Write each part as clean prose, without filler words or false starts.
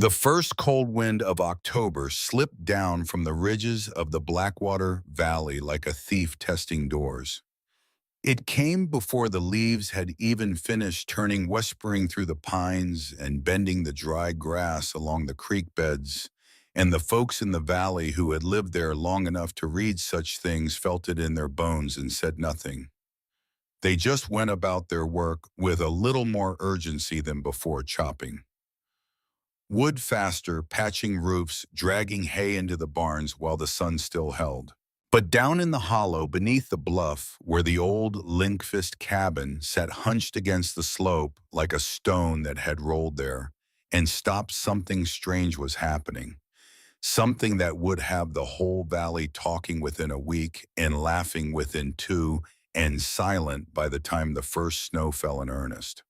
The first cold wind of October slipped down from the ridges of the Blackwater Valley like a thief testing doors. It came before the leaves had even finished turning, whispering through the pines and bending the dry grass along the creek beds, and the folks in the valley who had lived there long enough to read such things felt it in their bones and said nothing. They just went about their work with a little more urgency than before, chopping wood faster, patching roofs, dragging hay into the barns while the sun still held. But down in the hollow beneath the bluff, where the old Linkfist cabin sat hunched against the slope like a stone that had rolled there and stopped, something strange was happening. Something that would have the whole valley talking within a week and laughing within two and silent by the time the first snow fell in earnest.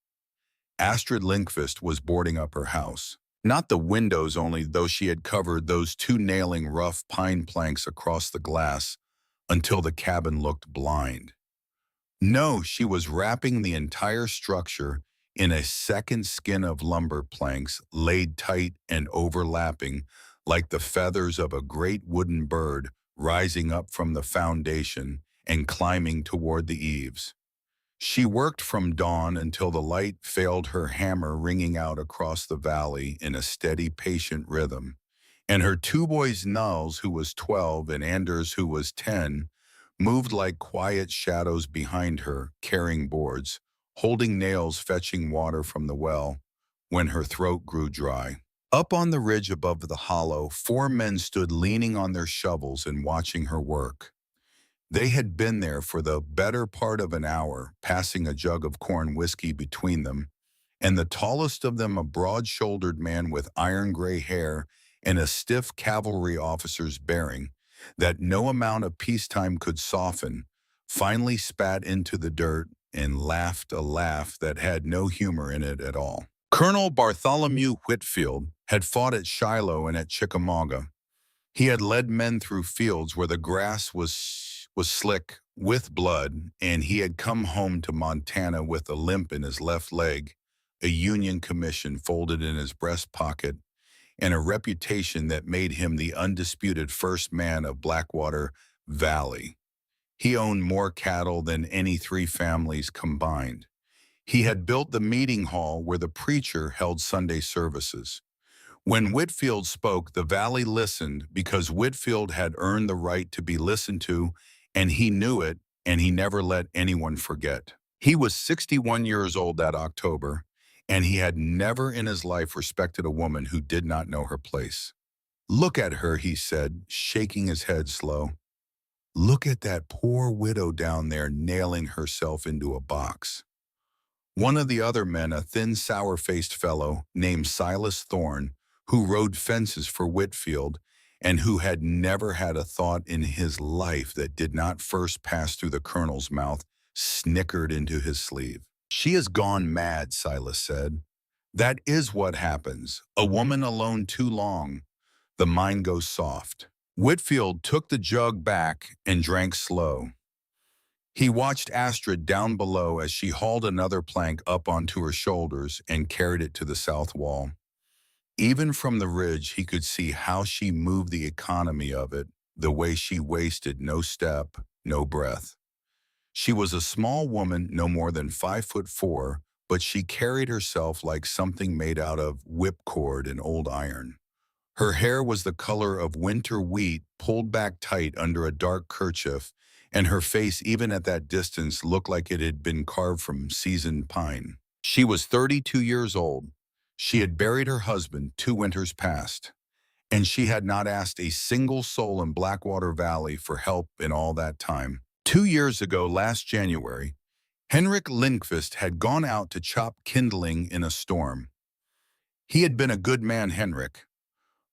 Astrid Linkfist was boarding up her house. Not the windows only, though she had covered those two nailing rough pine planks across the glass until the cabin looked blind. No, she was wrapping the entire structure in a second skin of lumber planks laid tight and overlapping like the feathers of a great wooden bird rising up from the foundation and climbing toward the eaves. She worked from dawn until the light failed, her hammer ringing out across the valley in a steady, patient rhythm. And her two boys, Nulls, who was 12, and Anders, who was 10, moved like quiet shadows behind her, carrying boards, holding nails, fetching water from the well when her throat grew dry. Up on the ridge above the hollow, four men stood leaning on their shovels and watching her work. They had been there for the better part of an hour, passing a jug of corn whiskey between them, and the tallest of them, a broad-shouldered man with iron gray hair and a stiff cavalry officer's bearing that no amount of peacetime could soften, finally spat into the dirt and laughed a laugh that had no humor in it at all. Colonel Bartholomew Whitfield had fought at Shiloh and at Chickamauga. He had led men through fields where the grass was slick with blood, and he had come home to Montana with a limp in his left leg, a Union commission folded in his breast pocket, and a reputation that made him the undisputed first man of Blackwater Valley. He owned more cattle than any three families combined. He had built the meeting hall where the preacher held Sunday services. When Whitfield spoke, the valley listened because Whitfield had earned the right to be listened to, and he knew it, and he never let anyone forget. He was 61 years old that October, and he had never in his life respected a woman who did not know her place. "Look at her," he said, shaking his head slow. "Look at that poor widow down there nailing herself into a box." One of the other men, a thin, sour-faced fellow named Silas Thorne, who rode fences for Whitfield and who had never had a thought in his life that did not first pass through the colonel's mouth, snickered into his sleeve. "She has gone mad," Silas said. "That is what happens. A woman alone too long. The mind goes soft." Whitfield took the jug back and drank slow. He watched Astrid down below as she hauled another plank up onto her shoulders and carried it to the south wall. Even from the ridge, he could see how she moved, the economy of it, the way she wasted no step, no breath. She was a small woman, no more than 5'4", but she carried herself like something made out of whipcord and old iron. Her hair was the color of winter wheat, pulled back tight under a dark kerchief, and her face, even at that distance, looked like it had been carved from seasoned pine. She was 32 years old. She had buried her husband 2 winters past, and she had not asked a single soul in Blackwater Valley for help in all that time. 2 years ago, last January, Henrik Lindqvist had gone out to chop kindling in a storm. He had been a good man, Henrik,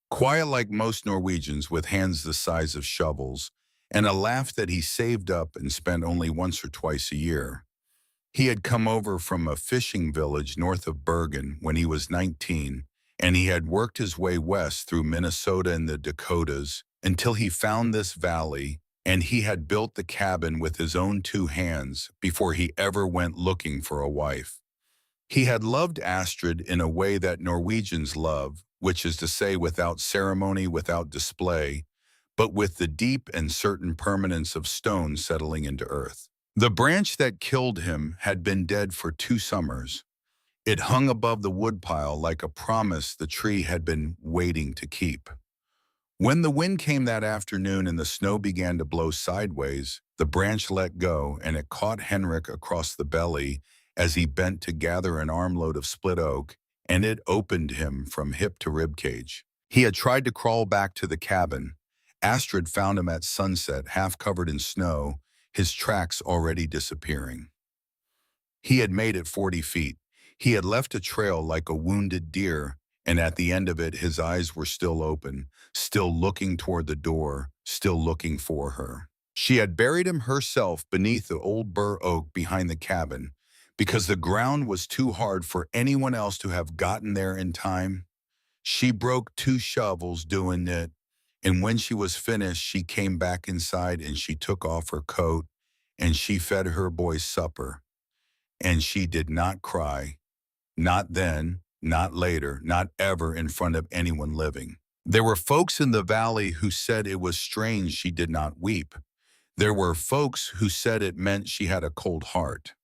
quiet like most Norwegians, with hands the size of shovels, and a laugh that he saved up and spent only once or twice a year. He had come over from a fishing village north of Bergen when he was 19, and he had worked his way west through Minnesota and the Dakotas until he found this valley, and he had built the cabin with his own 2 hands before he ever went looking for a wife. He had loved Astrid in a way that Norwegians love, which is to say without ceremony, without display, but with the deep and certain permanence of stone settling into earth. The branch that killed him had been dead for 2 summers. It hung above the woodpile like a promise the tree had been waiting to keep. When the wind came that afternoon and the snow began to blow sideways, the branch let go and it caught Henrik across the belly as he bent to gather an armload of split oak, and it opened him from hip to ribcage. He had tried to crawl back to the cabin. Astrid found him at sunset, half covered in snow, his tracks already disappearing. He had made it 40 feet. He had left a trail like a wounded deer, and at the end of it his eyes were still open, still looking toward the door, still looking for her. She had buried him herself beneath the old bur oak behind the cabin, because the ground was too hard for anyone else to have gotten there in time. She broke 2 shovels doing it, and when she was finished, she came back inside and she took off her coat and she fed her boys supper. And she did not cry, not then, not later, not ever in front of anyone living. There were folks in the valley who said it was strange she did not weep. There were folks who said it meant she had a cold heart.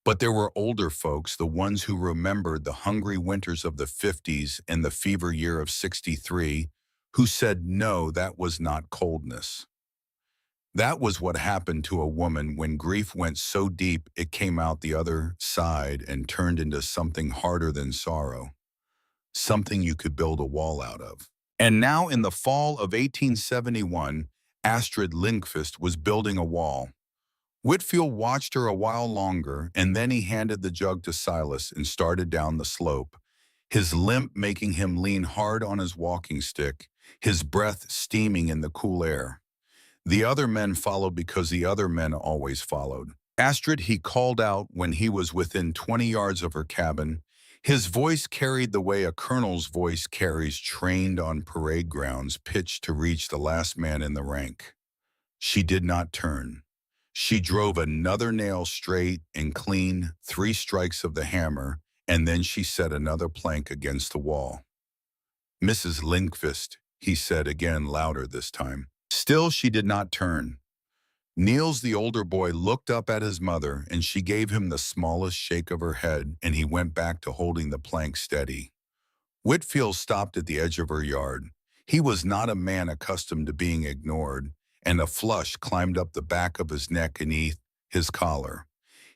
But there were older folks, the ones who remembered the hungry winters of the 50s and the fever year of 63, who said no, that was not coldness. That was what happened to a woman when grief went so deep it came out the other side and turned into something harder than sorrow, something you could build a wall out of. And now in the fall of 1871, Astrid Lindqvist was building a wall. Whitfield watched her a while longer, and then he handed the jug to Silas and started down the slope, his limp making him lean hard on his walking stick, his breath steaming in the cool air. The other men followed because the other men always followed. Astrid, he called out when he was within 20 yards of her cabin. His voice carried the way a colonel's voice carries, trained on parade grounds, pitched to reach the last man in the rank. She did not turn. She drove another nail straight and clean, 3 strikes of the hammer, and then she set another plank against the wall. "Mrs. Lindqvist," he said again, louder this time. Still she did not turn. Niels, the older boy, looked up at his mother, and she gave him the smallest shake of her head, and he went back to holding the plank steady. Whitfield stopped at the edge of her yard. He was not a man accustomed to being ignored, and a flush climbed up the back of his neck beneath his collar.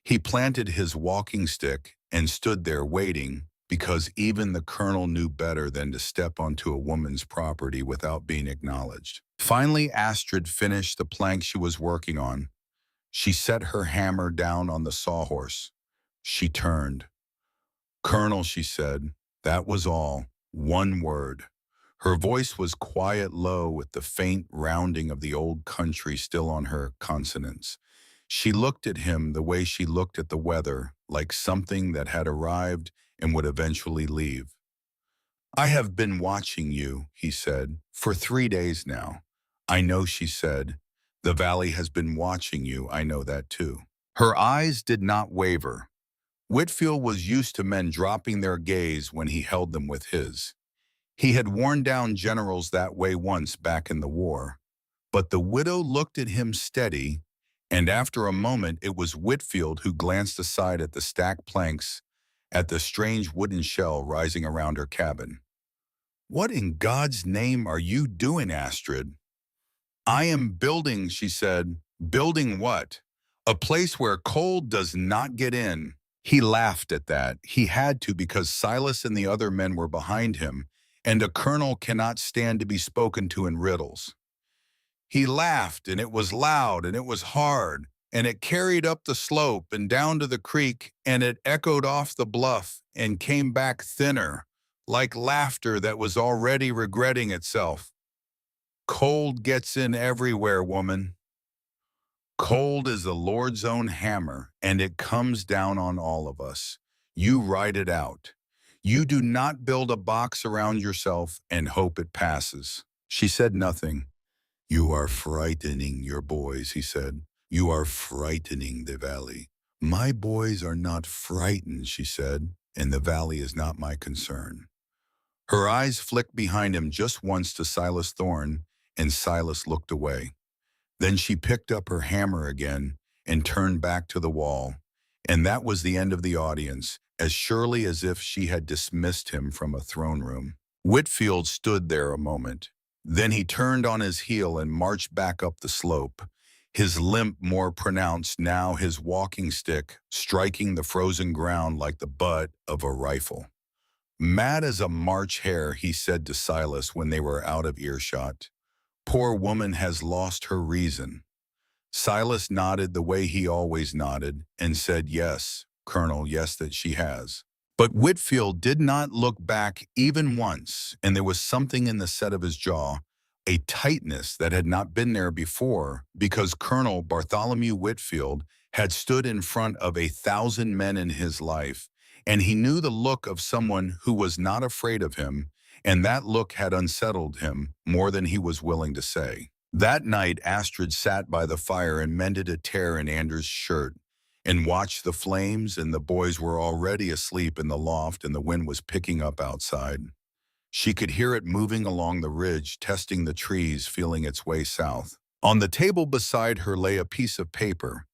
He planted his walking stick and stood there waiting, because even the colonel knew better than to step onto a woman's property without being acknowledged. Finally, Astrid finished the plank she was working on. She set her hammer down on the sawhorse. She turned. "Colonel," she said. That was all. One word. Her voice was quiet, low, with the faint rounding of the old country still on her consonants. She looked at him the way she looked at the weather, like something that had arrived and would eventually leave. "I have been watching you," he said, "for 3 days now." "I know," she said. "The valley has been watching you. I know that too." Her eyes did not waver. Whitfield was used to men dropping their gaze when he held them with his. He had worn down generals that way once back in the war. But the widow looked at him steady, and after a moment it was Whitfield who glanced aside at the stacked planks, at the strange wooden shell rising around her cabin. "What in God's name are you doing, Astrid?" "I am building," she said. "Building what?" "A place where cold does not get in." He laughed at that. He had to, because Silas and the other men were behind him, and a colonel cannot stand to be spoken to in riddles. He laughed, and it was loud, and it was hard, and it carried up the slope and down to the creek, and it echoed off the bluff and came back thinner, like laughter that was already regretting itself. "Cold gets in everywhere, woman. Cold is the Lord's own hammer, and it comes down on all of us. You ride it out. You do not build a box around yourself and hope it passes." She said nothing. "You are frightening your boys," he said. "You are frightening the valley." "My boys are not frightened," she said, "and the valley is not my concern." Her eyes flicked behind him just once to Silas Thorne, and Silas looked away. Then she picked up her hammer again and turned back to the wall. And that was the end of the audience, as surely as if she had dismissed him from a throne room. Whitfield stood there a moment. Then he turned on his heel and marched back up the slope, his limp more pronounced now, his walking stick striking the frozen ground like the butt of a rifle. Mad as a March hare, he said to Silas when they were out of earshot. Poor woman has lost her reason. Silas nodded the way he always nodded and said, yes, Colonel, yes, that she has. But Whitfield did not look back even once, and there was something in the set of his jaw, a tightness that had not been there before, because Colonel Bartholomew Whitfield had stood in front of 1,000 men in his life, and he knew the look of someone who was not afraid of him, and that look had unsettled him more than he was willing to say. That night, Astrid sat by the fire and mended a tear in Anders' shirt and watched the flames, and the boys were already asleep in the loft and the wind was picking up outside. She could hear it moving along the ridge, testing the trees, feeling its way south. On the table beside her lay a piece of paper,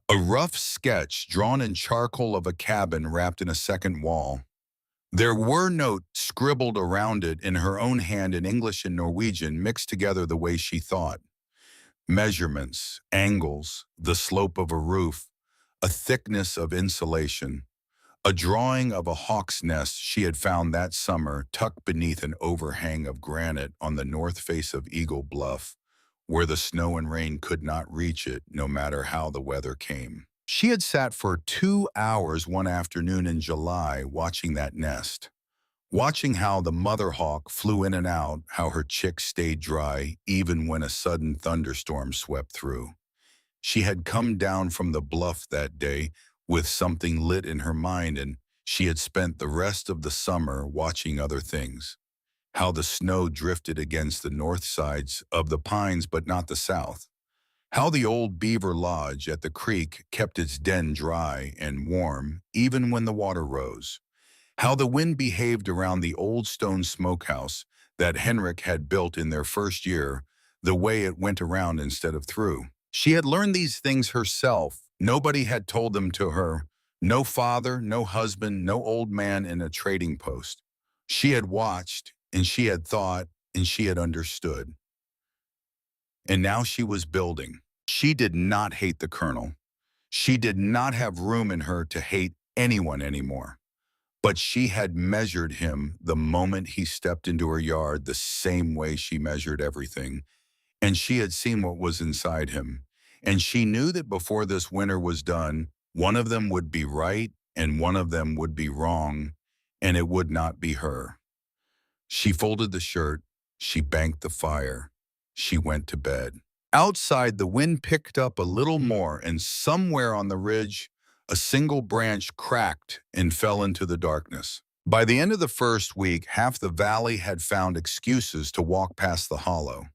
a rough sketch drawn in charcoal of a cabin wrapped in a second wall. There were notes scribbled around it in her own hand in English and Norwegian, mixed together the way she thought. Measurements, angles, the slope of a roof, a thickness of insulation, a drawing of a hawk's nest she had found that summer tucked beneath an overhang of granite on the north face of Eagle Bluff, where the snow and rain could not reach it no matter how the weather came. She had sat for 2 hours one afternoon in July watching that nest, watching how the mother hawk flew in and out, how her chicks stayed dry even when a sudden thunderstorm swept through. She had come down from the bluff that day with something lit in her mind, and she had spent the rest of the summer watching other things. How the snow drifted against the north sides of the pines but not the south. How the old beaver lodge at the creek kept its den dry and warm even when the water rose. How the wind behaved around the old stone smokehouse that Henrik had built in their first year, the way it went around instead of through. She had learned these things herself. Nobody had told them to her. No father, no husband, no old man in a trading post. She had watched, and she had thought, and she had understood. And now she was building. She did not hate the colonel. She did not have room in her to hate anyone anymore. But she had measured him the moment he stepped into her yard the same way she measured everything. And she had seen what was inside him. And she knew that before this winter was done, one of them would be right and one of them would be wrong, and it would not be her. She folded the shirt. She banked the fire. She went to bed. Outside, the wind picked up a little more, and somewhere on the ridge, a single branch cracked and fell into the darkness. By the end of the first week, half the valley had found excuses to walk past the hollow.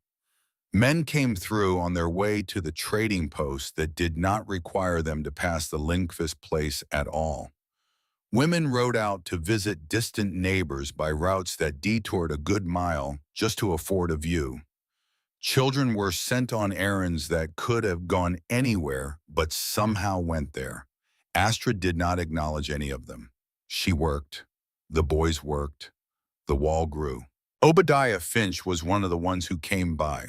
Men came through on their way to the trading post that did not require them to pass the Lindqvist place at all. Women rode out to visit distant neighbors by routes that detoured a good mile just to afford a view. Children were sent on errands that could have gone anywhere but somehow went there. Astrid did not acknowledge any of them. She worked. The boys worked. The wall grew. Obadiah Finch was one of the ones who came by.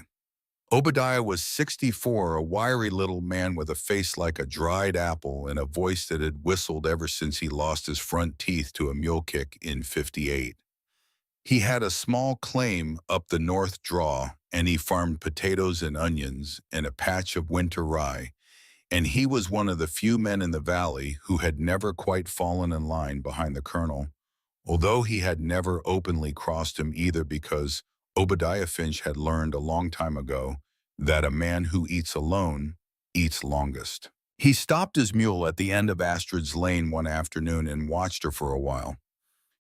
Obadiah was 64, a wiry little man with a face like a dried apple and a voice that had whistled ever since he lost his front teeth to a mule kick in '58. He had a small claim up the North Draw, and he farmed potatoes and onions and a patch of winter rye, and he was one of the few men in the valley who had never quite fallen in line behind the colonel, although he had never openly crossed him either, because Obadiah Finch had learned a long time ago that a man who eats alone eats longest. He stopped his mule at the end of Astrid's lane one afternoon and watched her for a while.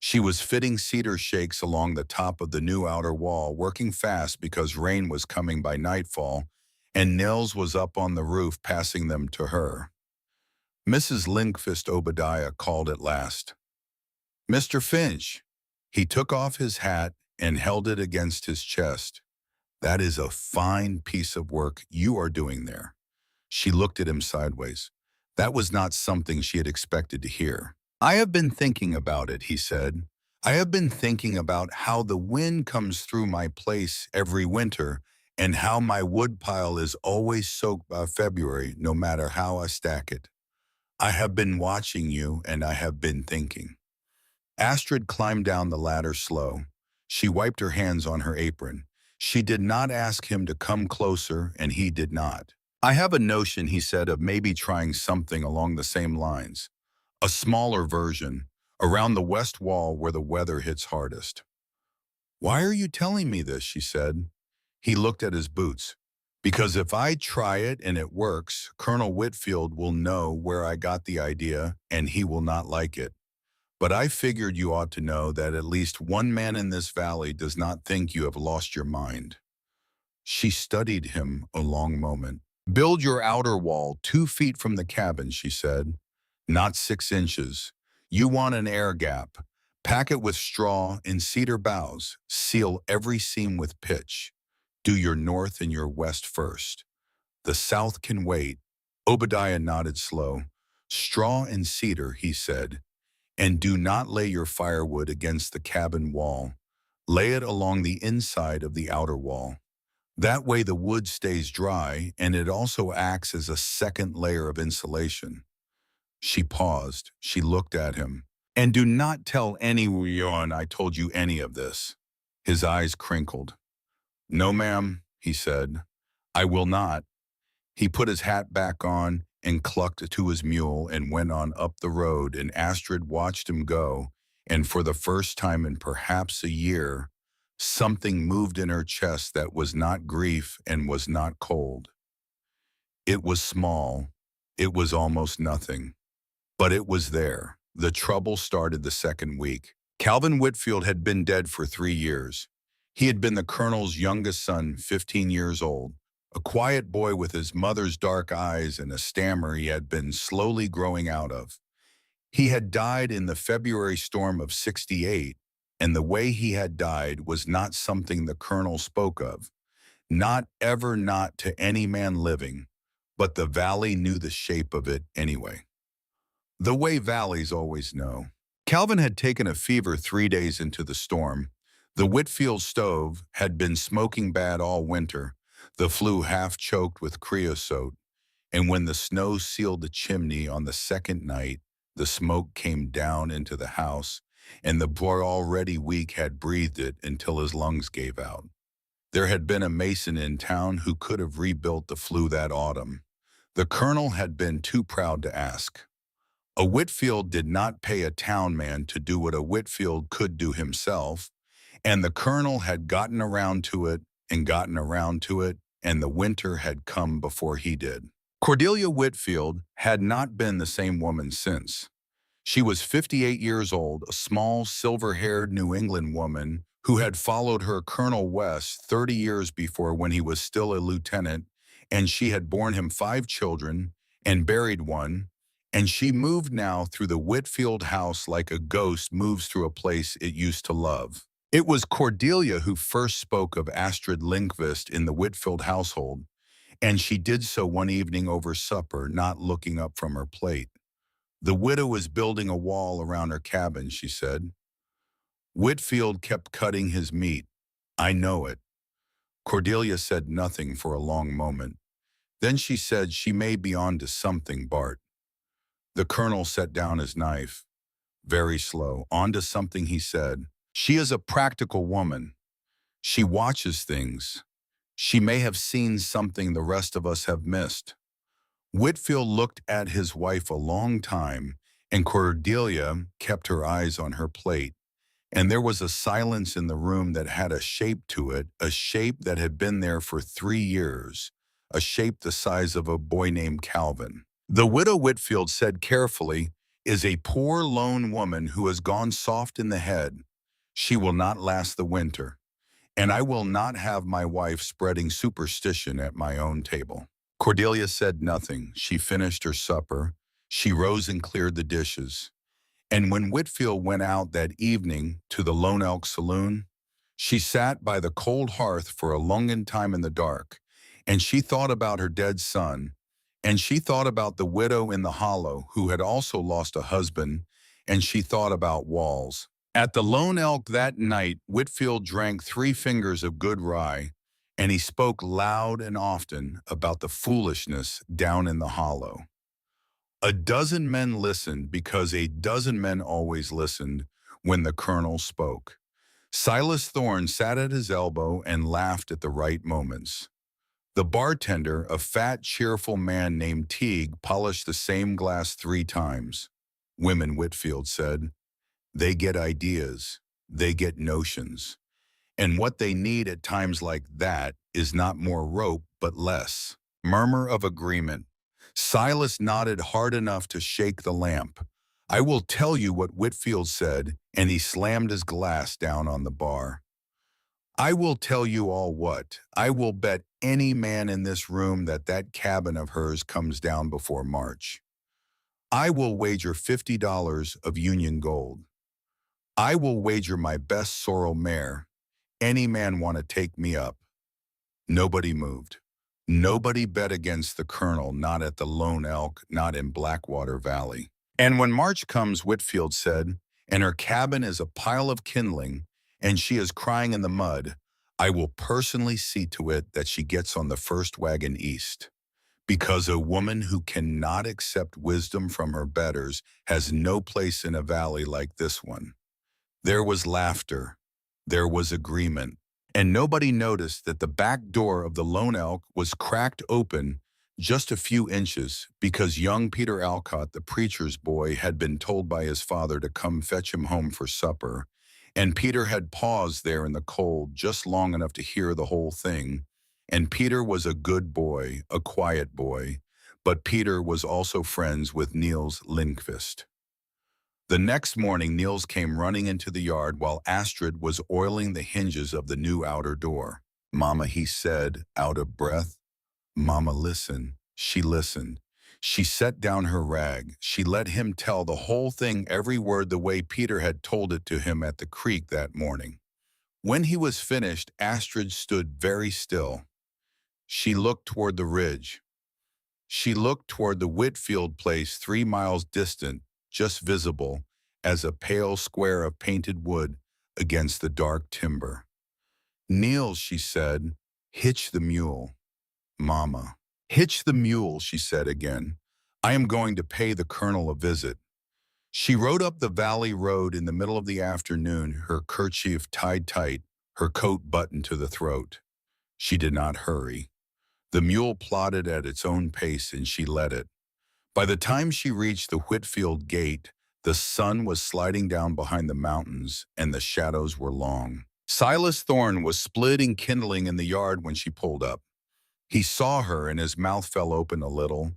She was fitting cedar shakes along the top of the new outer wall, working fast because rain was coming by nightfall, and Nils was up on the roof passing them to her. Mrs. Lindqvist, Obadiah called at last. "Mr. Finch." He took off his hat and held it against his chest. That is a fine piece of work you are doing there. She looked at him sideways. That was not something she had expected to hear. I have been thinking about it, he said. I have been thinking about how the wind comes through my place every winter and how my woodpile is always soaked by February, no matter how I stack it. I have been watching you and I have been thinking. Astrid climbed down the ladder slow. She wiped her hands on her apron. She did not ask him to come closer, and he did not. I have a notion, he said, of maybe trying something along the same lines. A smaller version, around the west wall where the weather hits hardest. Why are you telling me this, she said. He looked at his boots. Because if I try it and it works, Colonel Whitfield will know where I got the idea, and he will not like it. But I figured you ought to know that at least one man in this valley does not think you have lost your mind. She studied him a long moment. Build your outer wall 2 feet from the cabin, she said. Not 6 inches. You want an air gap. Pack it with straw and cedar boughs. Seal every seam with pitch. Do your north and your west first. The south can wait. Obadiah nodded slow. Straw and cedar, he said. And do not lay your firewood against the cabin wall. Lay it along the inside of the outer wall. That way the wood stays dry, and it also acts as a second layer of insulation. She paused. She looked at him. And do not tell anyone I told you any of this. His eyes crinkled. No, ma'am, he said. I will not. He put his hat back on and clucked to his mule and went on up the road, and Astrid watched him go, and for the first time in perhaps a year, something moved in her chest that was not grief and was not cold. It was small. It was almost nothing. But it was there. The trouble started the second week. Calvin Whitfield had been dead for 3 years. He had been the colonel's youngest son, 15 years old. A quiet boy with his mother's dark eyes and a stammer he had been slowly growing out of. He had died in the February storm of '68, and the way he had died was not something the colonel spoke of. Not ever, not to any man living, but the valley knew the shape of it anyway. The way valleys always know. Calvin had taken a fever 3 days into the storm. The Whitfield stove had been smoking bad all winter, the flue half choked with creosote, and when the snow sealed the chimney on the second night, the smoke came down into the house, and the boy already weak had breathed it until his lungs gave out. There had been a mason in town who could have rebuilt the flue that autumn. The colonel had been too proud to ask. A Whitfield did not pay a town man to do what a Whitfield could do himself, and the colonel had gotten around to it and gotten around to it, and the winter had come before he did. Cordelia Whitfield had not been the same woman since. She was 58 years old, a small, silver-haired New England woman who had followed her Colonel West 30 years before when he was still a lieutenant, and she had borne him 5 children and buried one, and she moved now through the Whitfield house like a ghost moves through a place it used to love. It was Cordelia who first spoke of Astrid Lindqvist in the Whitfield household, and she did so one evening over supper, not looking up from her plate. The widow is building a wall around her cabin, she said. Whitfield kept cutting his meat. I know it. Cordelia said nothing for a long moment. Then she said she may be on to something, Bart. The colonel set down his knife. Very slow. On to something, he said. She is a practical woman. She watches things. She may have seen something the rest of us have missed. Whitfield looked at his wife a long time, and Cordelia kept her eyes on her plate. And there was a silence in the room that had a shape to it, a shape that had been there for 3 years, a shape the size of a boy named Calvin. The widow Whitfield said carefully, is a poor lone woman who has gone soft in the head. She will not last the winter, and I will not have my wife spreading superstition at my own table. Cordelia said nothing. She finished her supper. She rose and cleared the dishes. And when Whitfield went out that evening to the Lone Elk Saloon, she sat by the cold hearth for a long time in the dark, and she thought about her dead son, and she thought about the widow in the hollow who had also lost a husband, and she thought about walls. At the Lone Elk that night, Whitfield drank 3 fingers of good rye, and he spoke loud and often about the foolishness down in the hollow. A dozen men listened because a dozen men always listened when the colonel spoke. Silas Thorne sat at his elbow and laughed at the right moments. The bartender, a fat, cheerful man named Teague, polished the same glass 3 times. Women, Whitfield said, they get ideas, they get notions. And what they need at times like that is not more rope, but less. Murmur of agreement. Silas nodded hard enough to shake the lamp. I will tell you what Whitfield said, and he slammed his glass down on the bar. I will tell you all what. I will bet any man in this room that that cabin of hers comes down before March. I will wager $50 of Union gold. I will wager my best sorrel mare. Any man want to take me up? Nobody moved. Nobody bet against the colonel, not at the Lone Elk, not in Blackwater Valley. And when March comes, Whitfield said, and her cabin is a pile of kindling, and she is crying in the mud, I will personally see to it that she gets on the first wagon east. Because a woman who cannot accept wisdom from her betters has no place in a valley like this one. There was laughter. There was agreement. And nobody noticed that the back door of the Lone Elk was cracked open just a few inches because young Peter Alcott, the preacher's boy, had been told by his father to come fetch him home for supper. And Peter had paused there in the cold just long enough to hear the whole thing. And Peter was a good boy, a quiet boy, but Peter was also friends with Niels Lindqvist. The next morning, Niels came running into the yard while Astrid was oiling the hinges of the new outer door. Mama, he said, out of breath. Mama, listen. She listened. She set down her rag. She let him tell the whole thing, every word, the way Peter had told it to him at the creek that morning. When he was finished, Astrid stood very still. She looked toward the ridge. She looked toward the Whitfield place 3 miles distant, just visible as a pale square of painted wood against the dark timber. Niels, she said, hitch the mule. Mama. Hitch the mule, she said again. I am going to pay the colonel a visit. She rode up the valley road in the middle of the afternoon, her kerchief tied tight, her coat buttoned to the throat. She did not hurry. The mule plodded at its own pace and she led it. By the time she reached the Whitfield gate, the sun was sliding down behind the mountains and the shadows were long. Silas Thorne was splitting kindling in the yard when she pulled up. He saw her and his mouth fell open a little,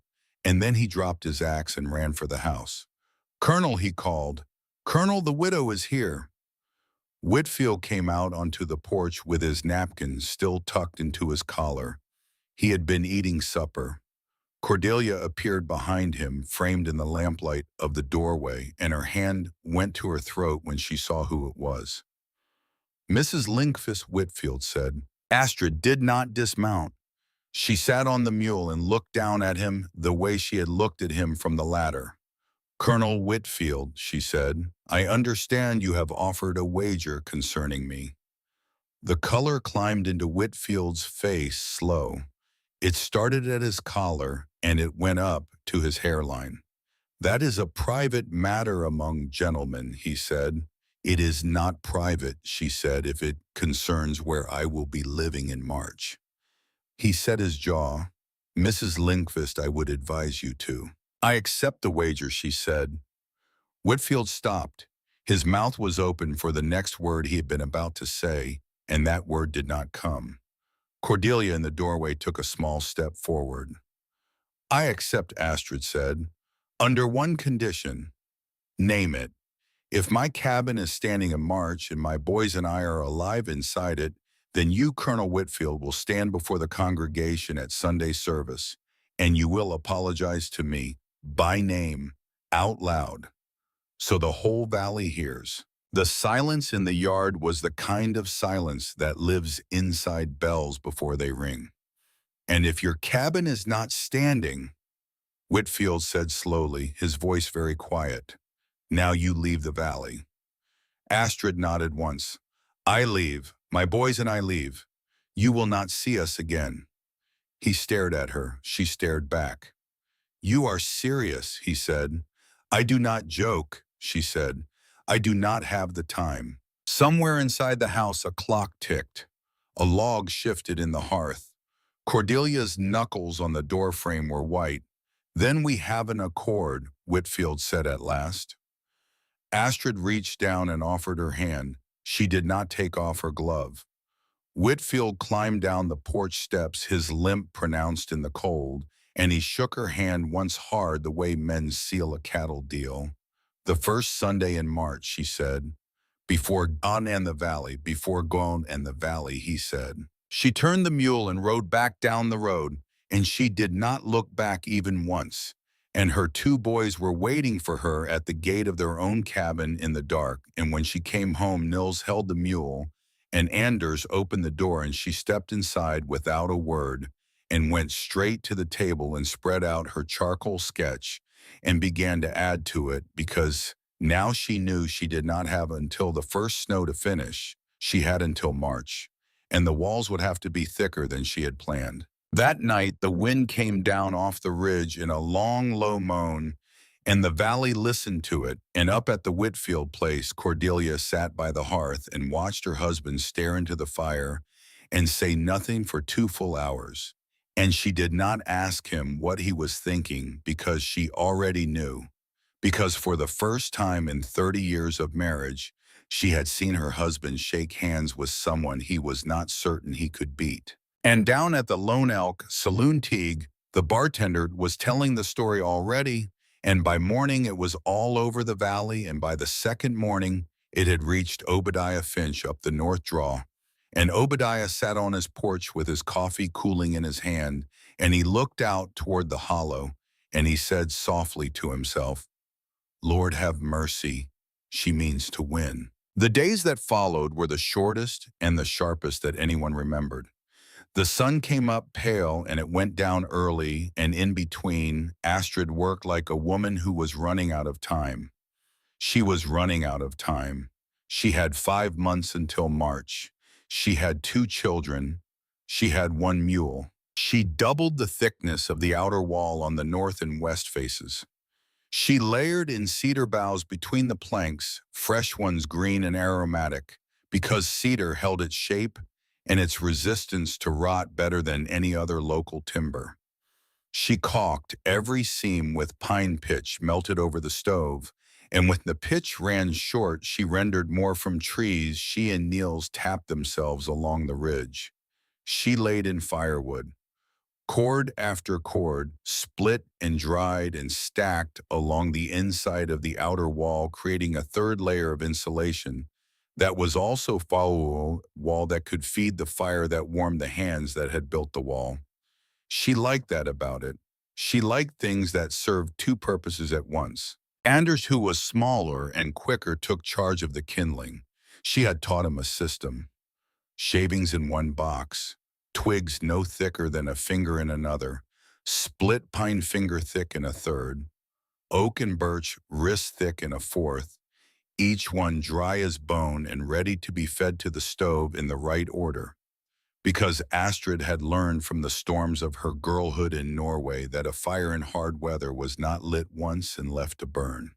and then he dropped his axe and ran for the house. Colonel, he called. Colonel, the widow is here. Whitfield came out onto the porch with his napkin still tucked into his collar. He had been eating supper. Cordelia appeared behind him, framed in the lamplight of the doorway, and her hand went to her throat when she saw who it was. Mrs. Lindqvist, Whitfield said. Astrid did not dismount. She sat on the mule and looked down at him the way she had looked at him from the ladder. Colonel Whitfield, she said, I understand you have offered a wager concerning me. The color climbed into Whitfield's face slow. It started at his collar and it went up to his hairline. That is a private matter among gentlemen, he said. It is not private, she said, if it concerns where I will be living in March. He set his jaw. Mrs. Lindqvist, I would advise you to. I accept the wager, she said. Whitfield stopped. His mouth was open for the next word he had been about to say, and that word did not come. Cordelia in the doorway took a small step forward. I accept, Astrid said, under one condition. Name it. If my cabin is standing in March and my boys and I are alive inside it, then you, Colonel Whitfield, will stand before the congregation at Sunday service, and you will apologize to me, by name, out loud. so the whole valley hears. The silence in the yard was the kind of silence that lives inside bells before they ring. And if your cabin is not standing, Whitfield said slowly, his voice very quiet, now you leave the valley. Astrid nodded once. I leave. My boys and I leave. You will not see us again. He stared at her. She stared back. You are serious, he said. I do not joke, she said. I do not have the time. Somewhere inside the house a clock ticked. A log shifted in the hearth. Cordelia's knuckles on the doorframe were white. Then we have an accord, Whitfield said at last. Astrid reached down and offered her hand. She did not take off her glove. Whitfield climbed down the porch steps, his limp pronounced in the cold, and he shook her hand once hard the way men seal a cattle deal. The first Sunday in March, she said. Before Gone and the Valley, before Gone and the Valley, he said. She turned the mule and rode back down the road, and she did not look back even once. And her two boys were waiting for her at the gate of their own cabin in the dark, and when she came home, Nils held the mule, and Anders opened the door, and she stepped inside without a word and went straight to the table and spread out her charcoal sketch and began to add to it because now she knew she did not have until the first snow to finish. She had until March, and the walls would have to be thicker than she had planned. That night, the wind came down off the ridge in a long, low moan, and the valley listened to it, and up at the Whitfield place, Cordelia sat by the hearth and watched her husband stare into the fire and say nothing for 2 full hours. And she did not ask him what he was thinking because she already knew. Because for the first time in 30 years of marriage, she had seen her husband shake hands with someone he was not certain he could beat. And down at the Lone Elk Saloon Teague, the bartender was telling the story already, and by morning it was all over the valley, and by the second morning it had reached Obadiah Finch up the North Draw. And Obadiah sat on his porch with his coffee cooling in his hand, and he looked out toward the hollow, and he said softly to himself, Lord have mercy, she means to win. The days that followed were the shortest and the sharpest that anyone remembered. The sun came up pale and it went down early, and in between, Astrid worked like a woman who was running out of time. She was running out of time. She had 5 months until March. She had 2 children. She had 1 mule. She doubled the thickness of the outer wall on the north and west faces. She layered in cedar boughs between the planks, fresh ones green and aromatic, because cedar held its shape and its resistance to rot better than any other local timber. She caulked every seam with pine pitch melted over the stove, and when the pitch ran short, she rendered more from trees. She and Niels tapped themselves along the ridge. She laid in firewood. Cord after cord, split and dried and stacked along the inside of the outer wall, creating a third layer of insulation that was also firewall wall that could feed the fire that warmed the hands that had built the wall. She liked that about it. She liked things that served 2 purposes at once. Anders, who was smaller and quicker, took charge of the kindling. She had taught him a system. Shavings in 1 box, twigs no thicker than a finger in another, split pine finger thick in a third, oak and birch wrist thick in a fourth, each one dry as bone and ready to be fed to the stove in the right order. Because Astrid had learned from the storms of her girlhood in Norway that a fire in hard weather was not lit once and left to burn.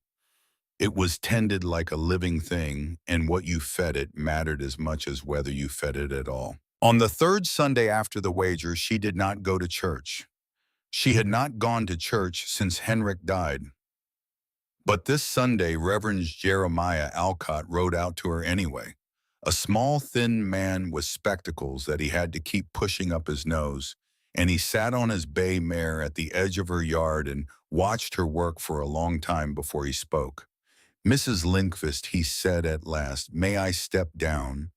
It was tended like a living thing, and what you fed it mattered as much as whether you fed it at all. On the 3rd Sunday after the wager, she did not go to church. She had not gone to church since Henrik died. But this Sunday, Reverend Jeremiah Alcott rode out to her anyway, a small, thin man with spectacles that he had to keep pushing up his nose, and he sat on his bay mare at the edge of her yard and watched her work for a long time before he spoke. Mrs. Lindqvist, he said at last, may I step down?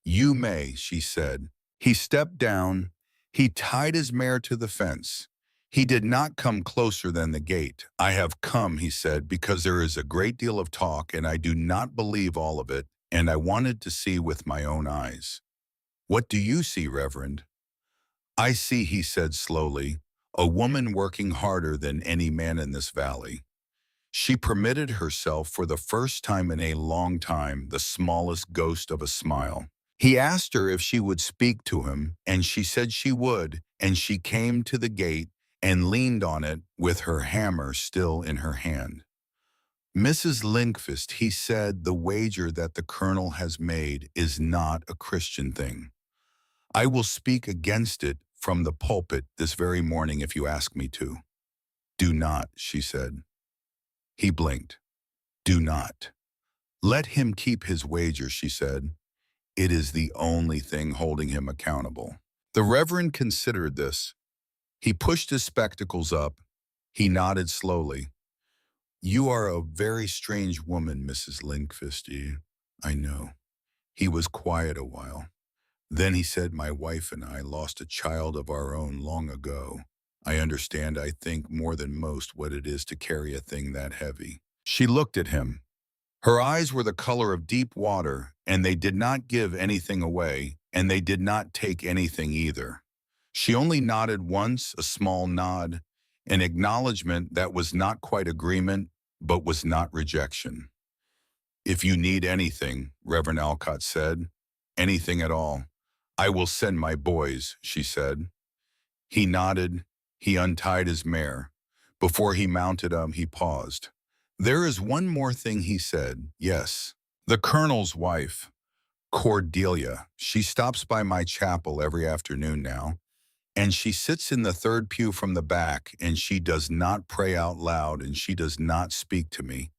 You may, she said. He stepped down. He tied his mare to the fence. He did not come closer than the gate. I have come, he said, because there is a great deal of talk and I do not believe all of it, and I wanted to see with my own eyes. What do you see, Reverend? I see, he said slowly, a woman working harder than any man in this valley. She permitted herself for the first time in a long time the smallest ghost of a smile. He asked her if she would speak to him, and she said she would, and she came to the gate and leaned on it with her hammer still in her hand. Mrs. Lindqvist, he said, the wager that the colonel has made is not a Christian thing. I will speak against it from the pulpit this very morning if you ask me to. Do not, she said. He blinked. Do not. Let him keep his wager, she said. It is the only thing holding him accountable. The Reverend considered this. He pushed his spectacles up. He nodded slowly. You are a very strange woman, Mrs. Lindqvist. I know. He was quiet a while. Then he said, my wife and I lost a child of our own long ago. I understand, I think, more than most what it is to carry a thing that heavy. She looked at him. Her eyes were the color of deep water, and they did not give anything away, and they did not take anything either. She only nodded once, a small nod, an acknowledgement that was not quite agreement, but was not rejection. If you need anything, Reverend Alcott said, anything at all, I will send my boys, she said. He nodded. He untied his mare. Before he mounted him, he paused. There is one more thing, he said. Yes. The colonel's wife, Cordelia, she stops by my chapel every afternoon now, and she sits in the third pew from the back, and she does not pray out loud, and she does not speak to me.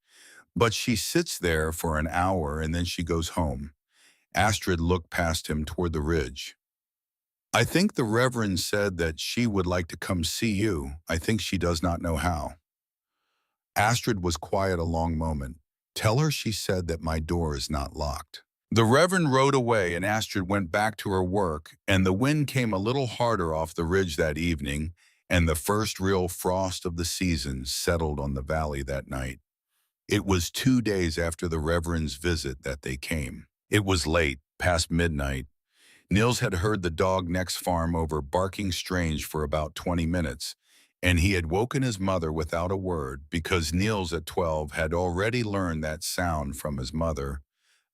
But she sits there for an hour, and then she goes home. Astrid looked past him toward the ridge. I think the Reverend said that she would like to come see you. I think she does not know how. Astrid was quiet a long moment. Tell her she said that my door is not locked. The Reverend rode away and Astrid went back to her work, and the wind came a little harder off the ridge that evening, and the first real frost of the season settled on the valley that night. It was 2 days after the Reverend's visit that they came. It was late, past midnight. Nils had heard the dog next farm over barking strange for about 20 minutes, and he had woken his mother without a word because Nils at 12 had already learned that sound from his mother,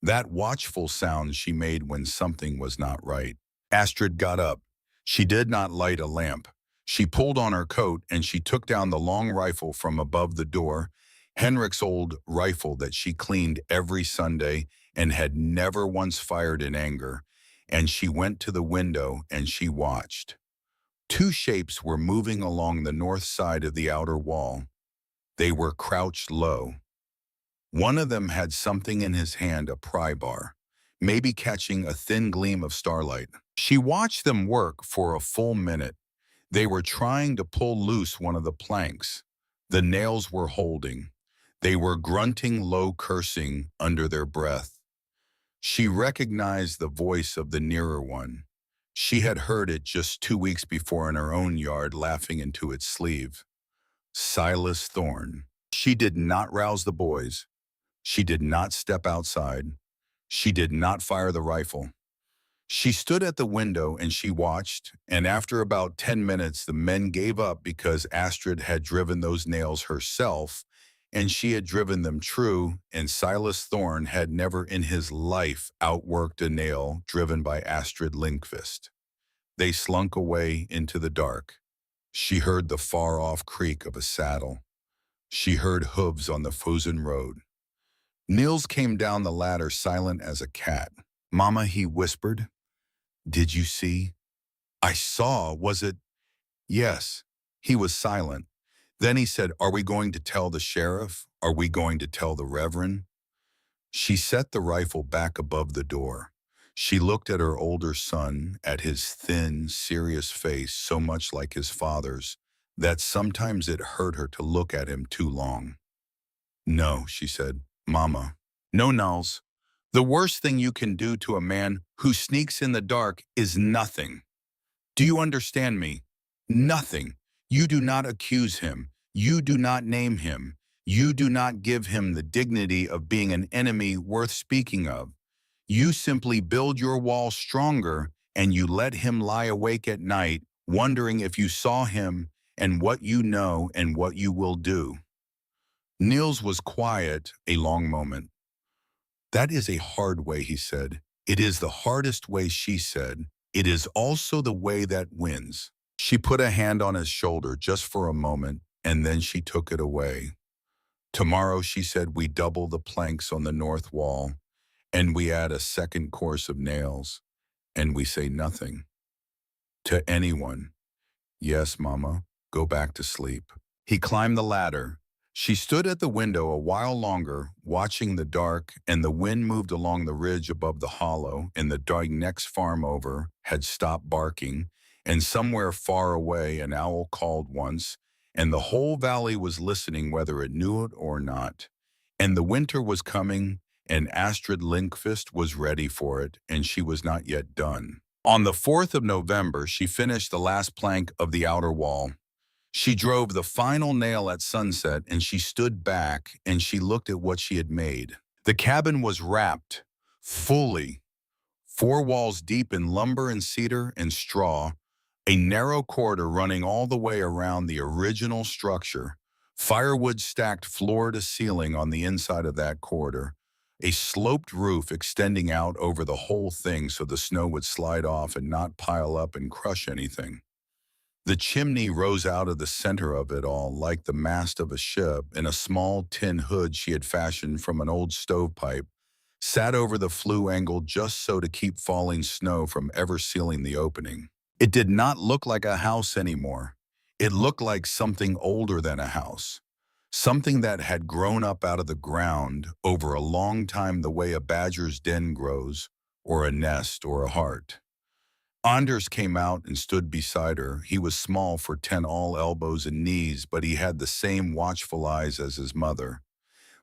that watchful sound she made when something was not right. Astrid got up. She did not light a lamp. She pulled on her coat and she took down the long rifle from above the door, Henrik's old rifle that she cleaned every Sunday and had never once fired in anger, and she went to the window and she watched. Two shapes were moving along the north side of the outer wall. They were crouched low. One of them had something in his hand, a pry bar, maybe catching a thin gleam of starlight. She watched them work for a full minute. They were trying to pull loose one of the planks. The nails were holding. They were grunting low cursing under their breath. She recognized the voice of the nearer one. She had heard it just 2 weeks before in her own yard, laughing into its sleeve. Silas Thorne. She did not rouse the boys. She did not step outside. She did not fire the rifle. She stood at the window and she watched, and after about 10 minutes the men gave up because Astrid had driven those nails herself, and she had driven them true, and Silas Thorne had never in his life outworked a nail driven by Astrid Lindqvist. They slunk away into the dark. She heard the far-off creak of a saddle. She heard hooves on the Fusen road. Nils came down the ladder silent as a cat. Mama, he whispered. Did you see? I saw, was it? Yes. He was silent. Then he said, are we going to tell the sheriff? Are we going to tell the Reverend? She set the rifle back above the door. She looked at her older son, at his thin, serious face so much like his father's, that sometimes it hurt her to look at him too long. No, she said, Mama. No, Nels. The worst thing you can do to a man who sneaks in the dark is nothing. Do you understand me? Nothing. You do not accuse him. You do not name him. You do not give him the dignity of being an enemy worth speaking of. You simply build your wall stronger and you let him lie awake at night, wondering if you saw him and what you know and what you will do. Niels was quiet a long moment. That is a hard way, he said. It is the hardest way, she said. It is also the way that wins. She put a hand on his shoulder just for a moment, and then she took it away. Tomorrow, she said, we double the planks on the north wall, and we add a second course of nails, and we say nothing to anyone. Yes, Mama, go back to sleep. He climbed the ladder. She stood at the window a while longer, watching the dark, and the wind moved along the ridge above the hollow, and the dog next farm over had stopped barking, and somewhere far away an owl called once, and the whole valley was listening whether it knew it or not. And the winter was coming, and Astrid Lindqvist was ready for it, and she was not yet done. On the 4th of November, she finished the last plank of the outer wall. She drove the final nail at sunset, and she stood back and she looked at what she had made. The cabin was wrapped, fully, 4 walls deep in lumber and cedar and straw, a narrow corridor running all the way around the original structure, firewood stacked floor to ceiling on the inside of that corridor, a sloped roof extending out over the whole thing so the snow would slide off and not pile up and crush anything. The chimney rose out of the center of it all like the mast of a ship, and a small tin hood she had fashioned from an old stovepipe sat over the flue angle just so to keep falling snow from ever sealing the opening. It did not look like a house anymore. It looked like something older than a house, something that had grown up out of the ground over a long time the way a badger's den grows, or a nest, or a heart. Anders came out and stood beside her. He was small for 10 all elbows and knees, but he had the same watchful eyes as his mother.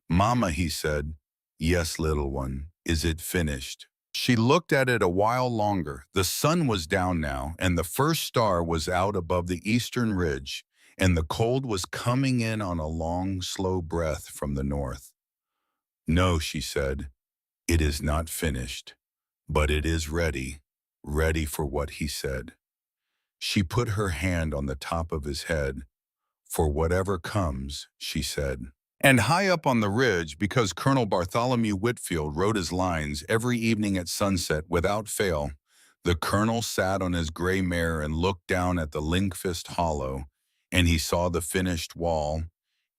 Mama, he said. Yes, little one. Is it finished? She looked at it a while longer. The sun was down now, and the first star was out above the eastern ridge, and the cold was coming in on a long, slow breath from the north. No, she said, it is not finished, but it is ready. Ready for what he said. She put her hand on the top of his head. For whatever comes, she said. And high up on the ridge, because Colonel Bartholomew Whitfield wrote his lines every evening at sunset without fail, the colonel sat on his gray mare and looked down at the Lindqvist hollow, and he saw the finished wall,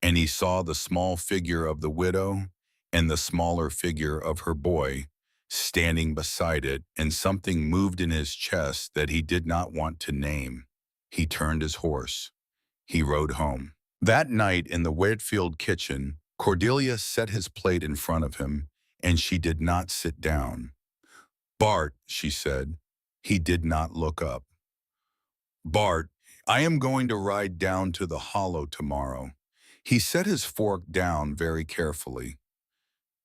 and he saw the small figure of the widow and the smaller figure of her boy, standing beside it, and something moved in his chest that he did not want to name. He turned his horse. He rode home. That night in the Whitfield kitchen, Cordelia set his plate in front of him, and she did not sit down. Bart, she said. He did not look up. Bart, I am going to ride down to the hollow tomorrow. He set his fork down very carefully.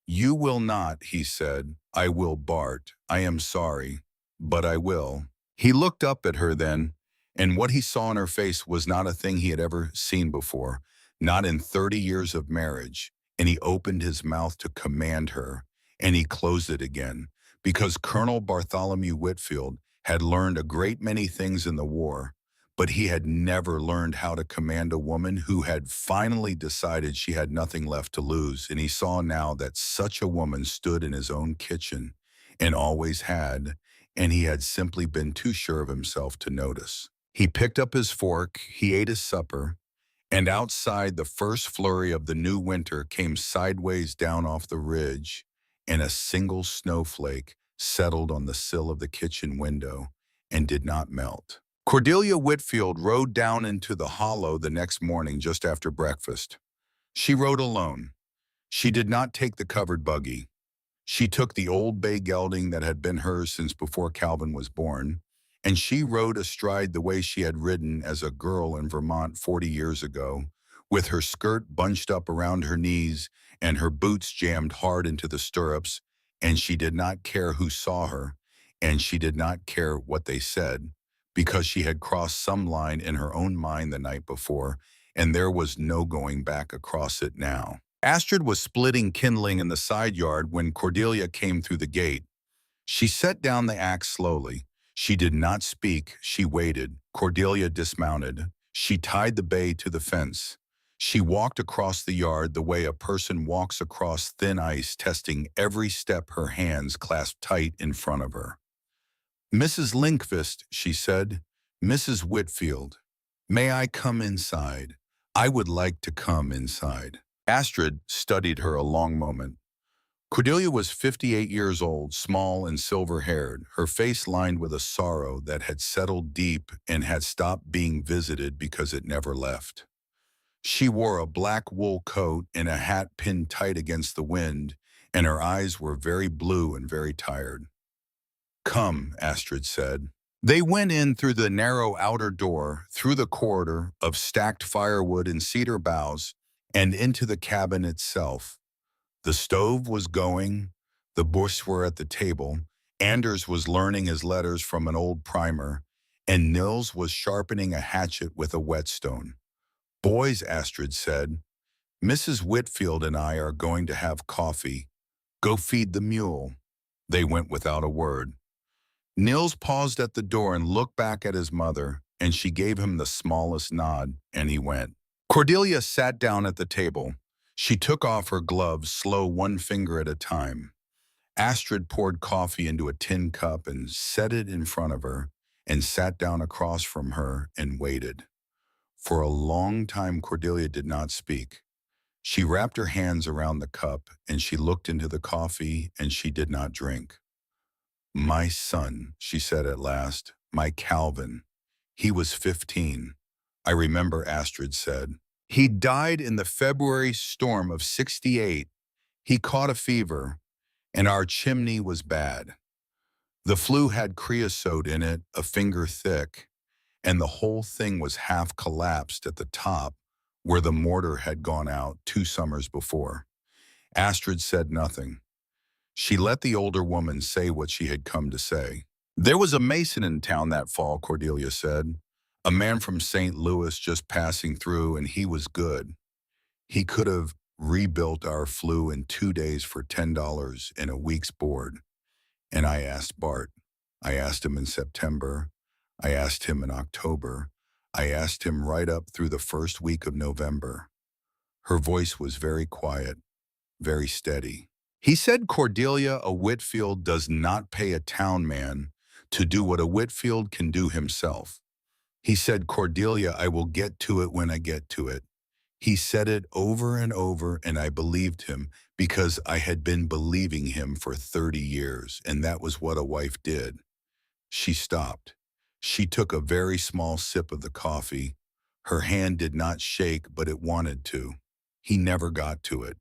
You will not, he said. I will, Bart. I am sorry, but I will. He looked up at her then, and what he saw in her face was not a thing he had ever seen before, not in 30 years of marriage, and he opened his mouth to command her, and he closed it again, because Colonel Bartholomew Whitfield had learned a great many things in the war, but he had never learned how to command a woman who had finally decided she had nothing left to lose, and he saw now that such a woman stood in his own kitchen, and always had, and he had simply been too sure of himself to notice. He picked up his fork, he ate his supper, and outside the first flurry of the new winter came sideways down off the ridge, and a single snowflake settled on the sill of the kitchen window and did not melt. Cordelia Whitfield rode down into the hollow the next morning just after breakfast. She rode alone. She did not take the covered buggy. She took the old bay gelding that had been hers since before Calvin was born, and she rode astride the way she had ridden as a girl in Vermont 40 years ago, with her skirt bunched up around her knees and her boots jammed hard into the stirrups, and she did not care who saw her, and she did not care what they said, because she had crossed some line in her own mind the night before, and there was no going back across it now. Astrid was splitting kindling in the side yard when Cordelia came through the gate. She set down the axe slowly. She did not speak. She waited. Cordelia dismounted. She tied the bay to the fence. She walked across the yard the way a person walks across thin ice, testing every step, her hands clasped tight in front of her. "Mrs. Linkvist," she said. "Mrs. Whitfield, may I come inside? I would like to come inside." Astrid studied her a long moment. Cordelia was 58 years old, small and silver-haired, her face lined with a sorrow that had settled deep and had stopped being visited because it never left. She wore a black wool coat and a hat pinned tight against the wind, and her eyes were very blue and very tired. "Come," Astrid said. They went in through the narrow outer door, through the corridor of stacked firewood and cedar boughs, and into the cabin itself. The stove was going, the Bushs were at the table, Anders was learning his letters from an old primer, and Nils was sharpening a hatchet with a whetstone. "Boys," Astrid said, "Mrs. Whitfield and I are going to have coffee. Go feed the mule." They went without a word. Nils paused at the door and looked back at his mother, and she gave him the smallest nod, and he went. Cordelia sat down at the table. She took off her gloves, slow, one finger at a time. Astrid poured coffee into a tin cup and set it in front of her, and sat down across from her and waited. For a long time, Cordelia did not speak. She wrapped her hands around the cup, and she looked into the coffee, and she did not drink. "My son," she said at last, "my Calvin. He was 15. I remember," Astrid said. "He died in the February storm of '68. He caught a fever, and our chimney was bad. The flue had creosote in it, a finger thick, and the whole thing was half collapsed at the top where the mortar had gone out 2 summers before." Astrid said nothing. She let the older woman say what she had come to say. "There was a mason in town that fall," Cordelia said. "A man from St. Louis just passing through, and he was good. He could have rebuilt our flue in 2 days for $10 and a week's board. And I asked Bart. I asked him in September. I asked him in October. I asked him right up through the first week of November." Her voice was very quiet, very steady. "He said, 'Cordelia, a Whitfield does not pay a town man to do what a Whitfield can do himself. He said, 'Cordelia, I will get to it when I get to it.' He said it over and over, and I believed him because I had been believing him for 30 years, and that was what a wife did." She stopped. She took a very small sip of the coffee. Her hand did not shake, but it wanted to. He never got to it.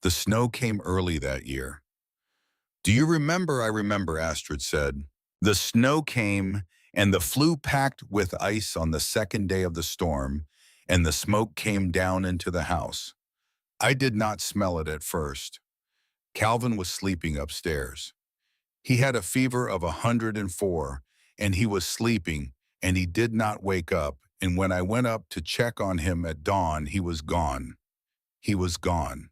The snow came early that year. "Do you remember?" "I remember," Astrid said. "The snow came, and the flue packed with ice on the second day of the storm, and the smoke came down into the house. I did not smell it at first. Calvin was sleeping upstairs. He had a fever of 104, and he was sleeping, and he did not wake up, and when I went up to check on him at dawn, he was gone. He was gone."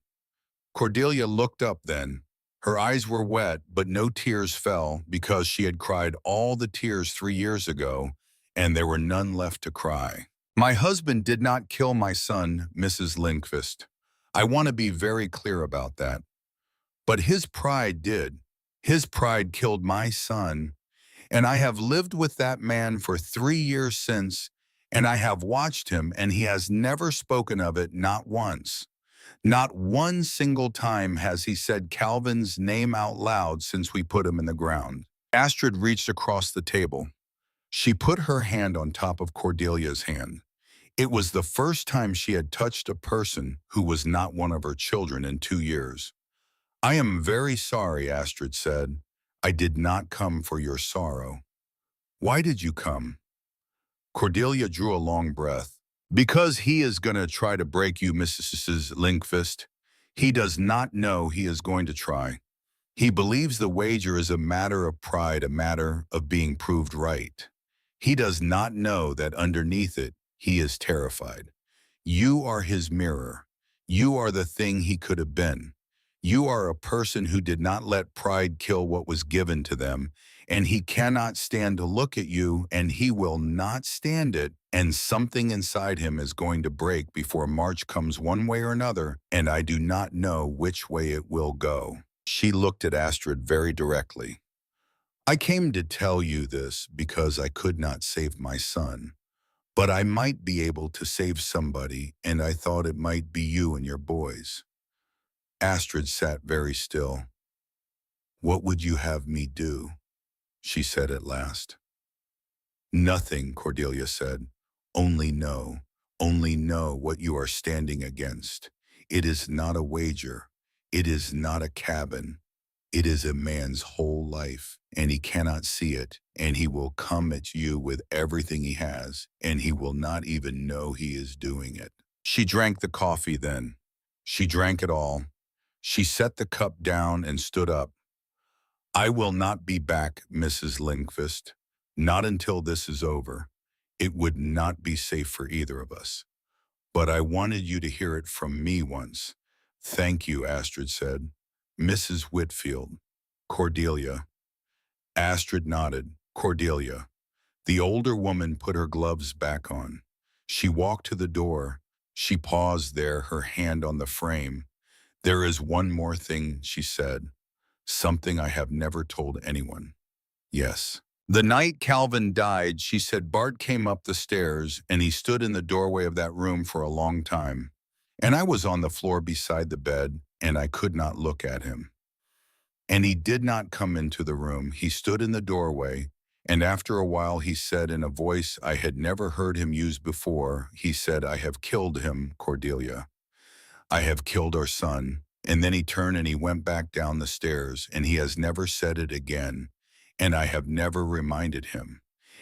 Cordelia looked up then. Her eyes were wet, but no tears fell because she had cried all the tears 3 years ago, and there were none left to cry. "My husband did not kill my son, Mrs. Linkvist. I want to be very clear about that. But his pride did. His pride killed my son, and I have lived with that man for 3 years since, and I have watched him, and he has never spoken of it, not once. Not one single time has he said Calvin's name out loud since we put him in the ground." Astrid reached across the table. She put her hand on top of Cordelia's hand. It was the first time she had touched a person who was not one of her children in 2 years. "I am very sorry," Astrid said. "I did not come for your sorrow." "Why did you come?" Cordelia drew a long breath. "Because he is going to try to break you, Mrs. Linkvist. He does not know he is going to try. He believes the wager is a matter of pride, a matter of being proved right. He does not know that underneath it, he is terrified. You are his mirror. You are the thing he could have been. You are a person who did not let pride kill what was given to them, and he cannot stand to look at you, and he will not stand it, and something inside him is going to break before March comes one way or another, and I do not know which way it will go. She looked at Astrid very directly. I came to tell you this because I could not save my son. But I might be able to save somebody, and I thought it might be you and your boys. Astrid sat very still. What would you have me do? She said at last. Nothing, Cordelia said. Only know what you are standing against. It is not a wager. It is not a cabin. It is a man's whole life, and he cannot see it, and he will come at you with everything he has, and he will not even know he is doing it. She drank the coffee then. She drank it all. She set the cup down and stood up. I will not be back, Mrs. Lindqvist. Not until this is over. It would not be safe for either of us. But I wanted you to hear it from me once. Thank you, Astrid said. Mrs. Whitfield. Cordelia. Astrid nodded. Cordelia. The older woman put her gloves back on. She walked to the door. She paused there, her hand on the frame. There is one more thing, she said. Something I have never told anyone. Yes. The night Calvin died, she said Bart came up the stairs and he stood in the doorway of that room for a long time. And I was on the floor beside the bed and I could not look at him. And he did not come into the room. He stood in the doorway, and after a while he said in a voice I had never heard him use before, he said, I have killed him, Cordelia. I have killed our son. And then he turned and he went back down the stairs, and he has never said it again, and I have never reminded him.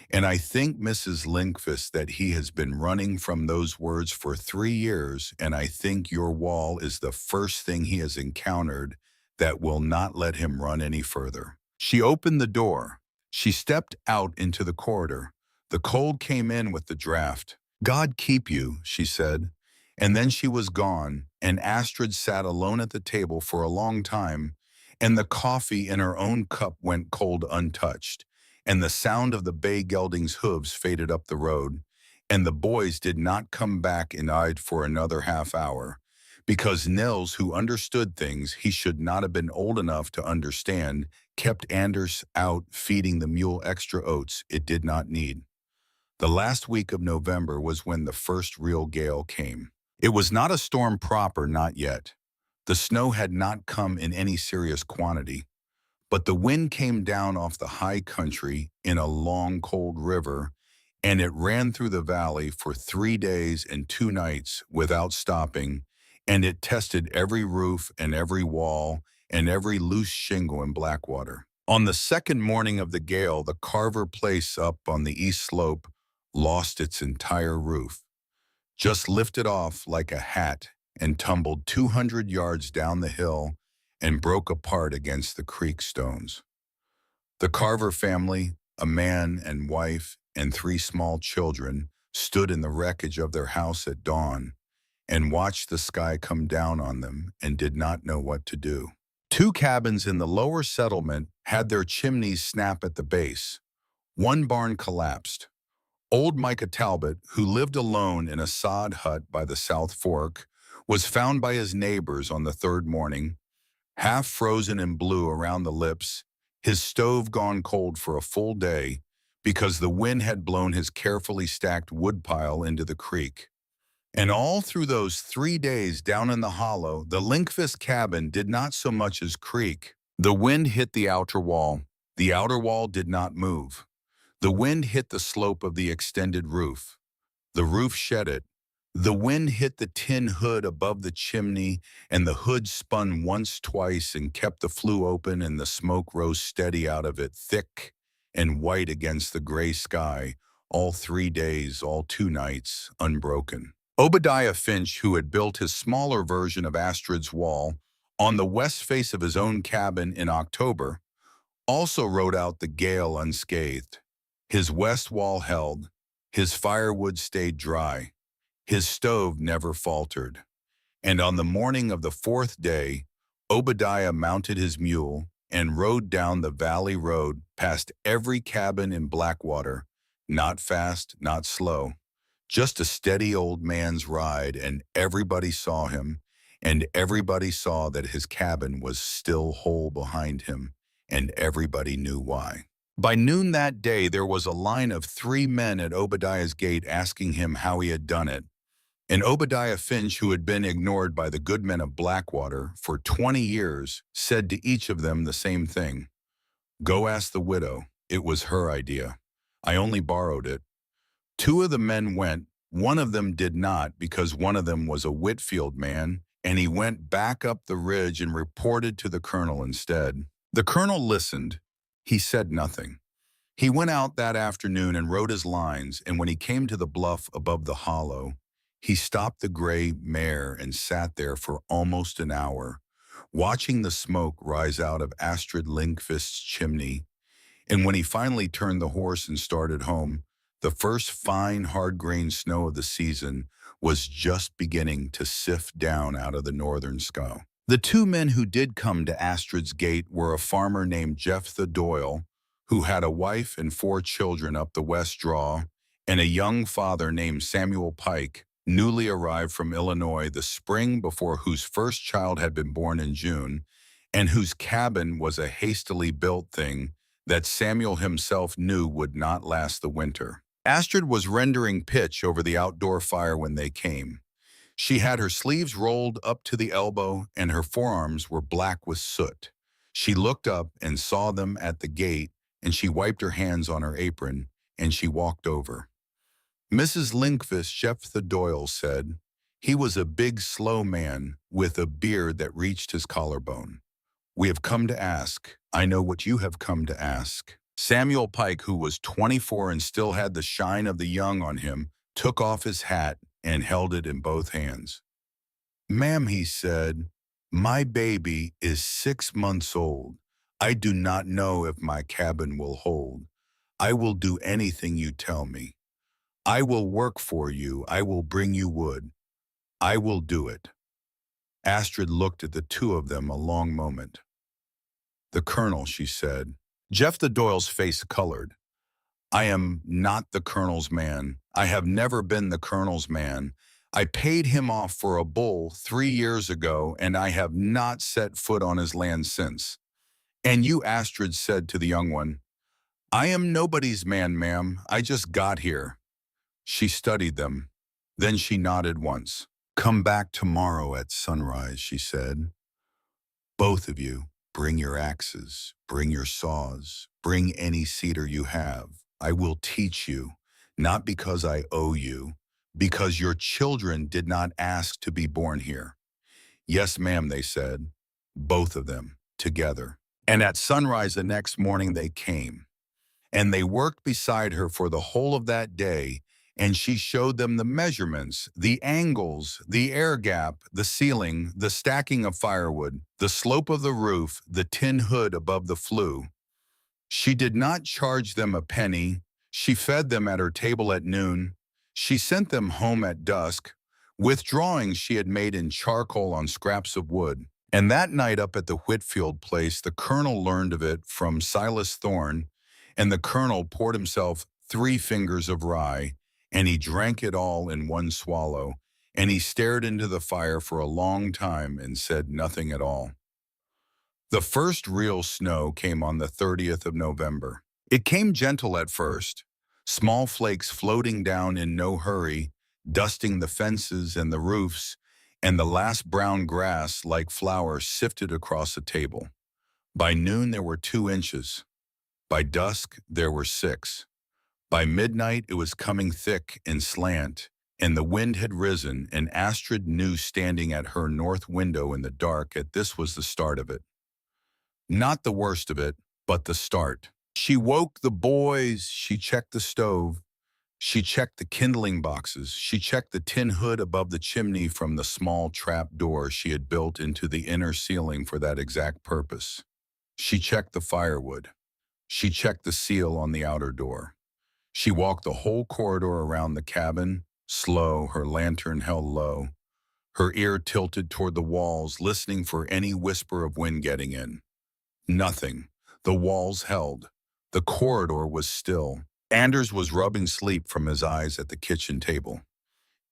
And I think, Mrs. Lindqvist, that he has been running from those words for 3 years, and I think your wall is the first thing he has encountered that will not let him run any further. She opened the door. She stepped out into the corridor. The cold came in with the draft. God keep you, she said. And then she was gone, and Astrid sat alone at the table for a long time, and the coffee in her own cup went cold untouched, and the sound of the bay gelding's hooves faded up the road, and the boys did not come back and eyed for another half hour, because Nils, who understood things he should not have been old enough to understand, kept Anders out feeding the mule extra oats it did not need. The last week of November was when the first real gale came. It was not a storm proper, not yet. The snow had not come in any serious quantity, but the wind came down off the high country in a long, cold river, and it ran through the valley for 3 days and 2 nights without stopping, and it tested every roof and every wall and every loose shingle in Blackwater. On the second morning of the gale, the Carver place up on the east slope lost its entire roof, just lifted off like a hat and tumbled 200 yards down the hill and broke apart against the creek stones. The Carver family, a man and wife and 3 small children, stood in the wreckage of their house at dawn and watched the sky come down on them and did not know what to do. 2 cabins in the lower settlement had their chimneys snap at the base. 1 barn collapsed. Old Micah Talbot, who lived alone in a sod hut by the South Fork, was found by his neighbors on the 3rd morning, half frozen and blue around the lips, his stove gone cold for a full day because the wind had blown his carefully stacked woodpile into the creek. And all through those 3 days down in the hollow, the Lindqvist cabin did not so much as creak. The wind hit the outer wall. The outer wall did not move. The wind hit the slope of the extended roof. The roof shed it. The wind hit the tin hood above the chimney, and the hood spun once, twice, and kept the flue open, and the smoke rose steady out of it, thick and white against the gray sky, all 3 days, all 2 nights, unbroken. Obadiah Finch, who had built his smaller version of Astrid's wall on the west face of his own cabin in October, also rode out the gale unscathed. His west wall held, his firewood stayed dry, his stove never faltered. And on the morning of the fourth day, Obadiah mounted his mule and rode down the valley road past every cabin in Blackwater, not fast, not slow, just a steady old man's ride, and everybody saw him, and everybody saw that his cabin was still whole behind him, and everybody knew why. By noon that day, there was a line of 3 men at Obadiah's gate asking him how he had done it. And Obadiah Finch, who had been ignored by the good men of Blackwater for 20 years, said to each of them the same thing. Go ask the widow. It was her idea. I only borrowed it. 2 of the men went. One of them did not, because one of them was a Whitfield man, and he went back up the ridge and reported to the colonel instead. The colonel listened. He said nothing. He went out that afternoon and wrote his lines, and when he came to the bluff above the hollow, he stopped the gray mare and sat there for almost an hour, watching the smoke rise out of Astrid Lindqvist's chimney. And when he finally turned the horse and started home, the first fine, hard-grained snow of the season was just beginning to sift down out of the northern sky. The 2 men who did come to Astrid's gate were a farmer named Jephthah Doyle, who had a wife and 4 children up the West Draw, and a young father named Samuel Pike, newly arrived from Illinois the spring before, whose first child had been born in June, and whose cabin was a hastily built thing that Samuel himself knew would not last the winter. Astrid was rendering pitch over the outdoor fire when they came. She had her sleeves rolled up to the elbow, and her forearms were black with soot. She looked up and saw them at the gate, and she wiped her hands on her apron, and she walked over. Mrs. Lindqvist, Jephthah Doyle said. He was a big, slow man with a beard that reached his collarbone. We have come to ask. I know what you have come to ask. Samuel Pike, who was 24 and still had the shine of the young on him, took off his hat and held it in both hands. Ma'am, he said, my baby is 6 months old. I do not know if my cabin will hold. I will do anything you tell me. I will work for you. I will bring you wood. I will do it. Astrid looked at the 2 of them a long moment. The colonel, she said. Jephthah Doyle's face colored. I am not the colonel's man. I have never been the colonel's man. I paid him off for a bull 3 years ago, and I have not set foot on his land since. And you, Astrid said to the young one, I am nobody's man, ma'am. I just got here. She studied them. Then she nodded once. Come back tomorrow at sunrise, she said. Both of you, bring your axes, bring your saws, bring any cedar you have. I will teach you, not because I owe you, because your children did not ask to be born here. Yes, ma'am, they said, both of them, together. And at sunrise the next morning they came, and they worked beside her for the whole of that day, and she showed them the measurements, the angles, the air gap, the ceiling, the stacking of firewood, the slope of the roof, the tin hood above the flue. She did not charge them a penny. She fed them at her table at noon. She sent them home at dusk, with drawings she had made in charcoal on scraps of wood. And that night up at the Whitfield place, the colonel learned of it from Silas Thorne, and the colonel poured himself 3 fingers of rye, and he drank it all in one swallow, and he stared into the fire for a long time and said nothing at all. The first real snow came on the 30th of November. It came gentle at first, small flakes floating down in no hurry, dusting the fences and the roofs, and the last brown grass like flour sifted across the table. By noon there were 2 inches. By dusk there were 6. By midnight it was coming thick and slant, and the wind had risen, and Astrid knew standing at her north window in the dark that this was the start of it. Not the worst of it, but the start. She woke the boys, she checked the stove, she checked the kindling boxes, she checked the tin hood above the chimney from the small trap door she had built into the inner ceiling for that exact purpose. She checked the firewood. She checked the seal on the outer door. She walked the whole corridor around the cabin, slow, her lantern held low, her ear tilted toward the walls, listening for any whisper of wind getting in. Nothing. The walls held. The corridor was still. Anders was rubbing sleep from his eyes at the kitchen table.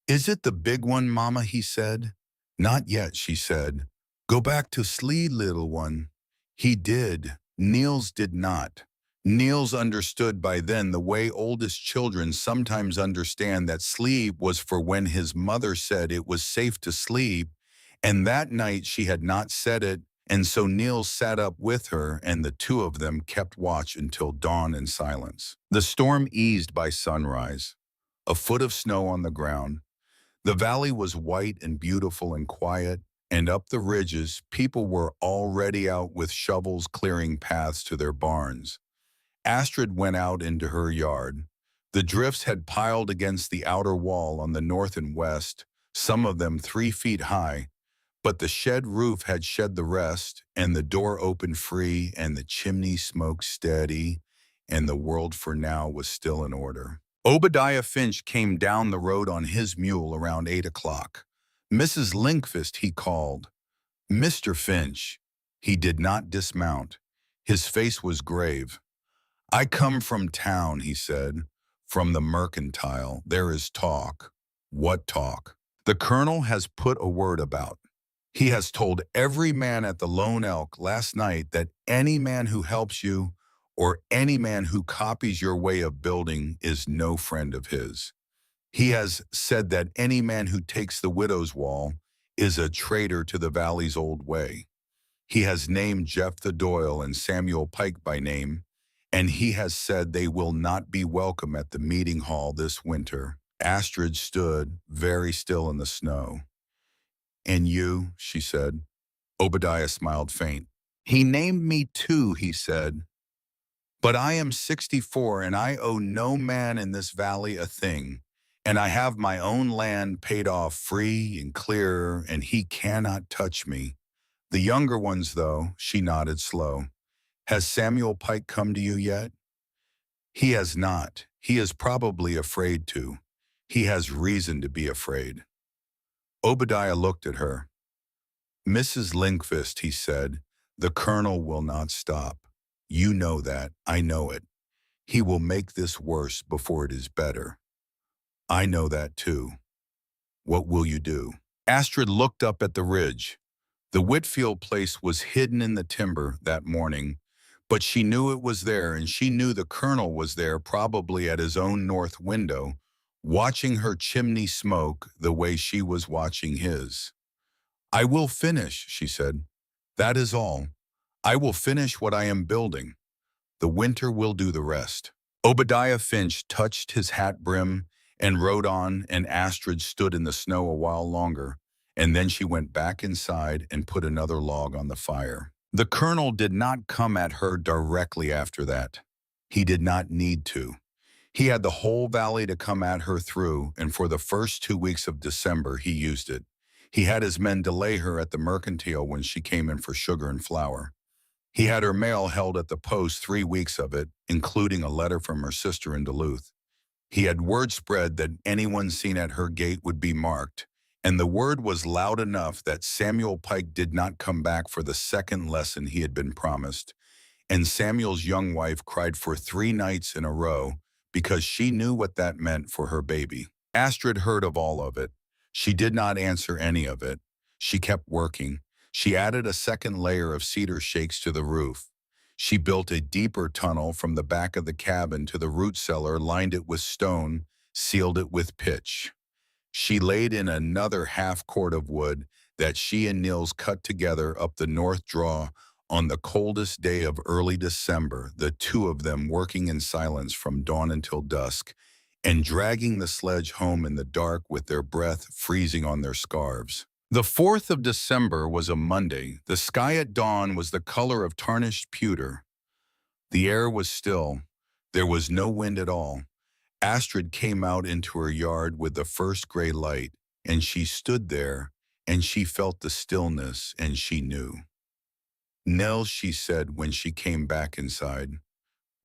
"Is it the big one, Mama?" he said. "Not yet," she said. "Go back to sleep, little one." He did. Niels did not. Niels understood by then the way oldest children sometimes understand that sleep was for when his mother said it was safe to sleep, and that night she had not said it, and so Niels sat up with her, and the two of them kept watch until dawn in silence. The storm eased by sunrise. A foot of snow on the ground. The valley was white and beautiful and quiet, and up the ridges, people were already out with shovels clearing paths to their barns. Astrid went out into her yard. The drifts had piled against the outer wall on the north and west, some of them 3 feet high, but the shed roof had shed the rest, and the door opened free, and the chimney smoked steady, and the world for now was still in order. Obadiah Finch came down the road on his mule around 8 o'clock. "Mrs. Linkfist," he called. "Mr. Finch." He did not dismount. His face was grave. "I come from town," he said. "From the mercantile. There is talk." "What talk?" "The colonel has put a word about. He has told every man at the Lone Elk last night that any man who helps you or any man who copies your way of building is no friend of his. He has said that any man who takes the widow's wall is a traitor to the valley's old way. He has named Jephthah Doyle and Samuel Pike by name, and he has said they will not be welcome at the meeting hall this winter." Astrid stood very still in the snow. "And you," she said. Obadiah smiled faint. "He named me too," he said. "But I am 64 and I owe no man in this valley a thing, and I have my own land paid off free and clear, and he cannot touch me. The younger ones, though," she nodded slow. "Has Samuel Pike come to you yet?" "He has not. He is probably afraid to. He has reason to be afraid." Obadiah looked at her. "Mrs. Linkfist," he said, "the colonel will not stop. You know that. I know it. He will make this worse before it is better. I know that too. What will you do?" Astrid looked up at the ridge. The Whitfield place was hidden in the timber that morning, but she knew it was there, and she knew the colonel was there, probably at his own north window, watching her chimney smoke the way she was watching his. "I will finish," she said. "That is all. I will finish what I am building. The winter will do the rest." Obadiah Finch touched his hat brim and rode on, and Astrid stood in the snow a while longer, and then she went back inside and put another log on the fire. The colonel did not come at her directly after that. He did not need to. He had the whole valley to come at her through, and for the first 2 weeks of December he used it. He had his men delay her at the mercantile when she came in for sugar and flour. He had her mail held at the post 3 weeks of it, including a letter from her sister in Duluth. He had word spread that anyone seen at her gate would be marked, and the word was loud enough that Samuel Pike did not come back for the second lesson he had been promised, and Samuel's young wife cried for 3 nights in a row because she knew what that meant for her baby. Astrid heard of all of it. She did not answer any of it. She kept working. She added a second layer of cedar shakes to the roof. She built a deeper tunnel from the back of the cabin to the root cellar, lined it with stone, sealed it with pitch. She laid in another half-cord of wood that she and Nils cut together up the north draw on the coldest day of early December, the two of them working in silence from dawn until dusk, and dragging the sledge home in the dark with their breath freezing on their scarves. The 4th of December was a Monday. The sky at dawn was the color of tarnished pewter. The air was still. There was no wind at all. Astrid came out into her yard with the first gray light, and she stood there, and she felt the stillness, and she knew. "Nell," she said when she came back inside.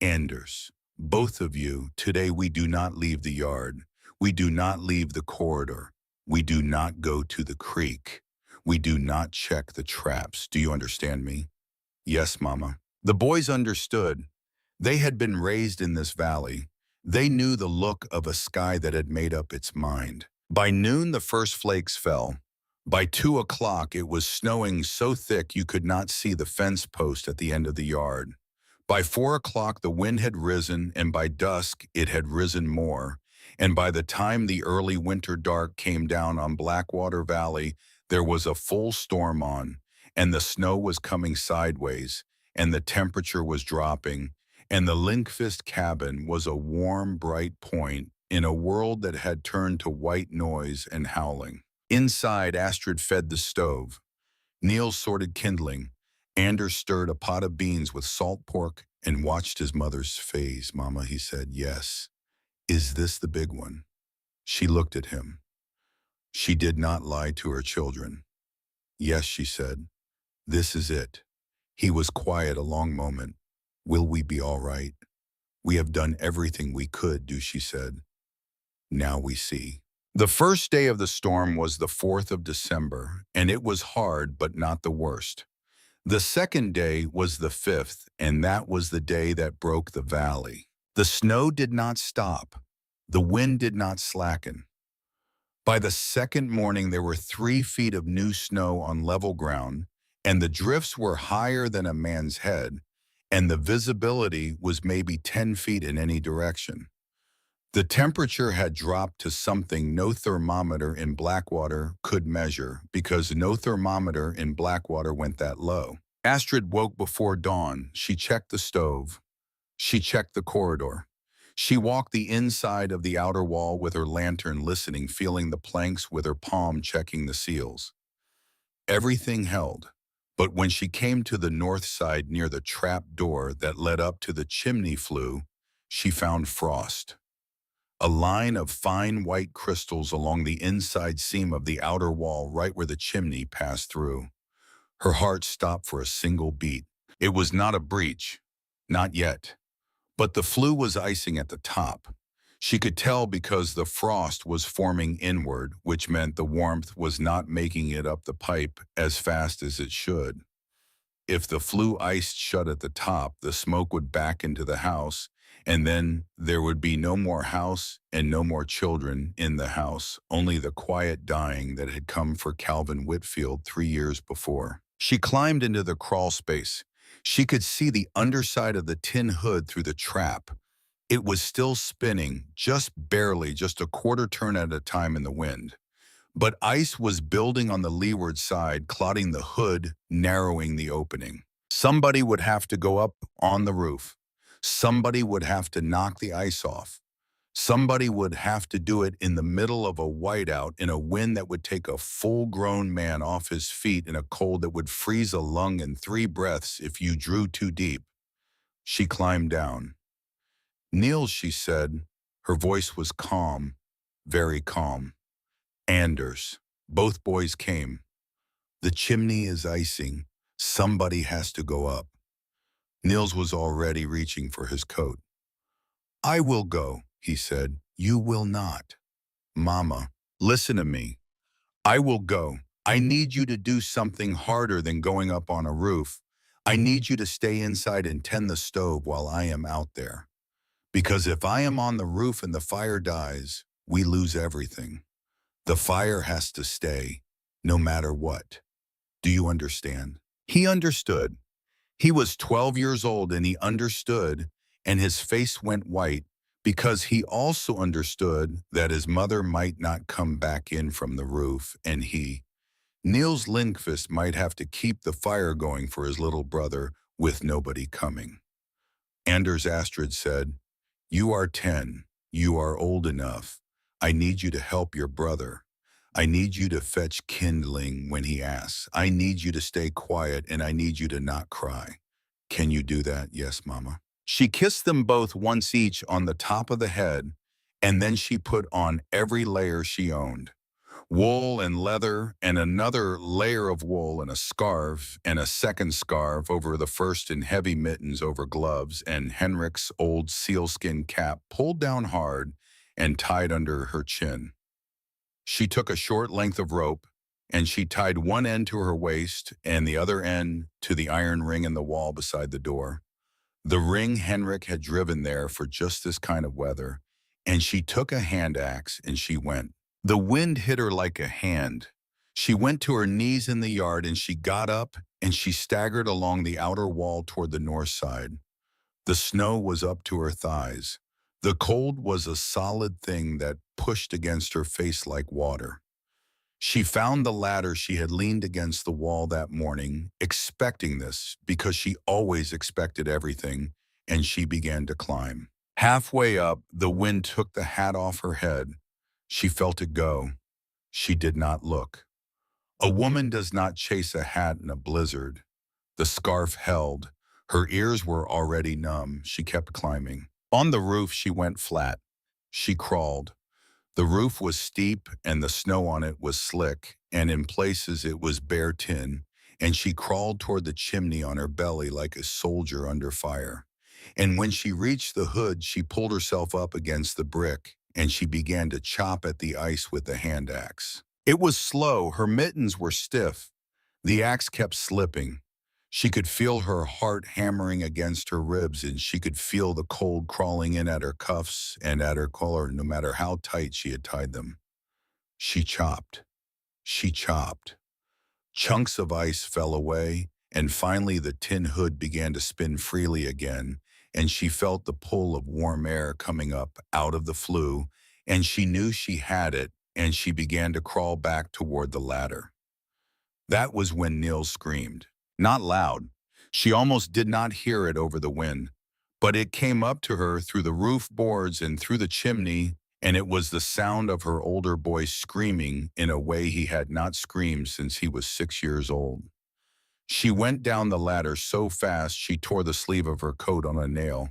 "Anders, both of you, today we do not leave the yard. We do not leave the corridor. We do not go to the creek. We do not check the traps. Do you understand me? Yes, Mama. The boys understood. They had been raised in this valley. They knew the look of a sky that had made up its mind. By noon, the first flakes fell. By 2 o'clock, it was snowing so thick you could not see the fence post at the end of the yard. By 4 o'clock, the wind had risen, and by dusk, it had risen more. And by the time the early winter dark came down on Blackwater Valley, there was a full storm on, and the snow was coming sideways, and the temperature was dropping, and the Linkfist cabin was a warm, bright point in a world that had turned to white noise and howling. Inside, Astrid fed the stove. Neil sorted kindling. Anders stirred a pot of beans with salt pork and watched his mother's face. Mama, he said, yes. Is this the big one? She looked at him. She did not lie to her children. Yes, she said. This is it. He was quiet a long moment. Will we be all right? We have done everything we could do, she said. Now we see. The first day of the storm was the 4th of December, and it was hard but not the worst. The second day was the 5th, and that was the day that broke the valley. The snow did not stop. The wind did not slacken. By the second morning, there were 3 feet of new snow on level ground, and the drifts were higher than a man's head, and the visibility was maybe 10 feet in any direction. The temperature had dropped to something no thermometer in Blackwater could measure, because no thermometer in Blackwater went that low. Astrid woke before dawn. She checked the stove. She checked the corridor. She walked the inside of the outer wall with her lantern, listening, feeling the planks with her palm, checking the seals. Everything held. But when she came to the north side near the trap door that led up to the chimney flue, she found frost. A line of fine white crystals along the inside seam of the outer wall right where the chimney passed through. Her heart stopped for a single beat. It was not a breach. Not yet. But the flue was icing at the top. She could tell because the frost was forming inward, which meant the warmth was not making it up the pipe as fast as it should. If the flue iced shut at the top, the smoke would back into the house, and then there would be no more house and no more children in the house, only the quiet dying that had come for Calvin Whitfield 3 years before. She climbed into the crawl space. She could see the underside of the tin hood through the trap. It was still spinning, just barely, just a quarter turn at a time in the wind. But ice was building on the leeward side, clotting the hood, narrowing the opening. Somebody would have to go up on the roof. Somebody would have to knock the ice off. Somebody would have to do it in the middle of a whiteout, in a wind that would take a full-grown man off his feet, in a cold that would freeze a lung in 3 breaths if you drew too deep. She climbed down. Neil, she said. Her voice was calm, very calm. Anders. Both boys came. The chimney is icing. Somebody has to go up. Nils was already reaching for his coat. I will go, he said. You will not. Mama, listen to me. I will go. I need you to do something harder than going up on a roof. I need you to stay inside and tend the stove while I am out there. Because if I am on the roof and the fire dies, we lose everything. The fire has to stay, no matter what. Do you understand? He understood. He was 12 years old and he understood, and his face went white because he also understood that his mother might not come back in from the roof, and he, Niels Lindqvist, might have to keep the fire going for his little brother with nobody coming. Anders Astrid said, You are 10. You are old enough. I need you to help your brother. I need you to fetch kindling when he asks. I need you to stay quiet, and I need you to not cry. Can you do that? Yes, Mama. She kissed them both once each on the top of the head, and then she put on every layer she owned. Wool and leather, and another layer of wool and a scarf, and a second scarf over the first, and heavy mittens over gloves, and Henrik's old sealskin cap pulled down hard and tied under her chin. She took a short length of rope, and she tied one end to her waist and the other end to the iron ring in the wall beside the door. The ring Henrik had driven there for just this kind of weather, and she took a hand axe and she went. The wind hit her like a hand. She went to her knees in the yard and she got up and she staggered along the outer wall toward the north side. The snow was up to her thighs. The cold was a solid thing that pushed against her face like water. She found the ladder she had leaned against the wall that morning, expecting this because she always expected everything, and she began to climb. Halfway up, the wind took the hat off her head. She felt it go. She did not look. A woman does not chase a hat in a blizzard. The scarf held. Her ears were already numb. She kept climbing. On the roof, she went flat. She crawled. The roof was steep and the snow on it was slick, and in places it was bare tin, and she crawled toward the chimney on her belly like a soldier under fire. And when she reached the hood, she pulled herself up against the brick, and she began to chop at the ice with the hand axe. It was slow, her mittens were stiff. The axe kept slipping. She could feel her heart hammering against her ribs, and she could feel the cold crawling in at her cuffs and at her collar, no matter how tight she had tied them. She chopped. She chopped. Chunks of ice fell away, and finally the tin hood began to spin freely again, and she felt the pull of warm air coming up out of the flue, and she knew she had it, and she began to crawl back toward the ladder. That was when Nils screamed. Not loud. She almost did not hear it over the wind, but it came up to her through the roof boards and through the chimney, and it was the sound of her older boy screaming in a way he had not screamed since he was 6 years old. She went down the ladder so fast she tore the sleeve of her coat on a nail.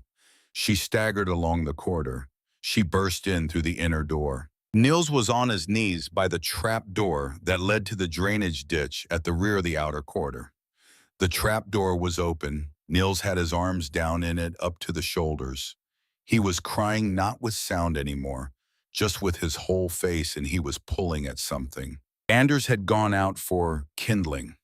She staggered along the corridor. She burst in through the inner door. Nils was on his knees by the trap door that led to the drainage ditch at the rear of the outer corridor. The trap door was open. Nils had his arms down in it up to the shoulders. He was crying not with sound anymore, just with his whole face, and he was pulling at something. Anders had gone out for kindling,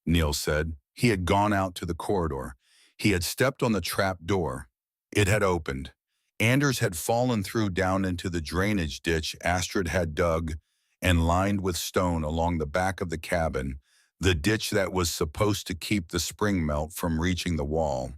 Nils said. He had gone out to the corridor. He had stepped on the trap door. It had opened. Anders had fallen through down into the drainage ditch Astrid had dug and lined with stone along the back of the cabin, the ditch that was supposed to keep the spring melt from reaching the wall,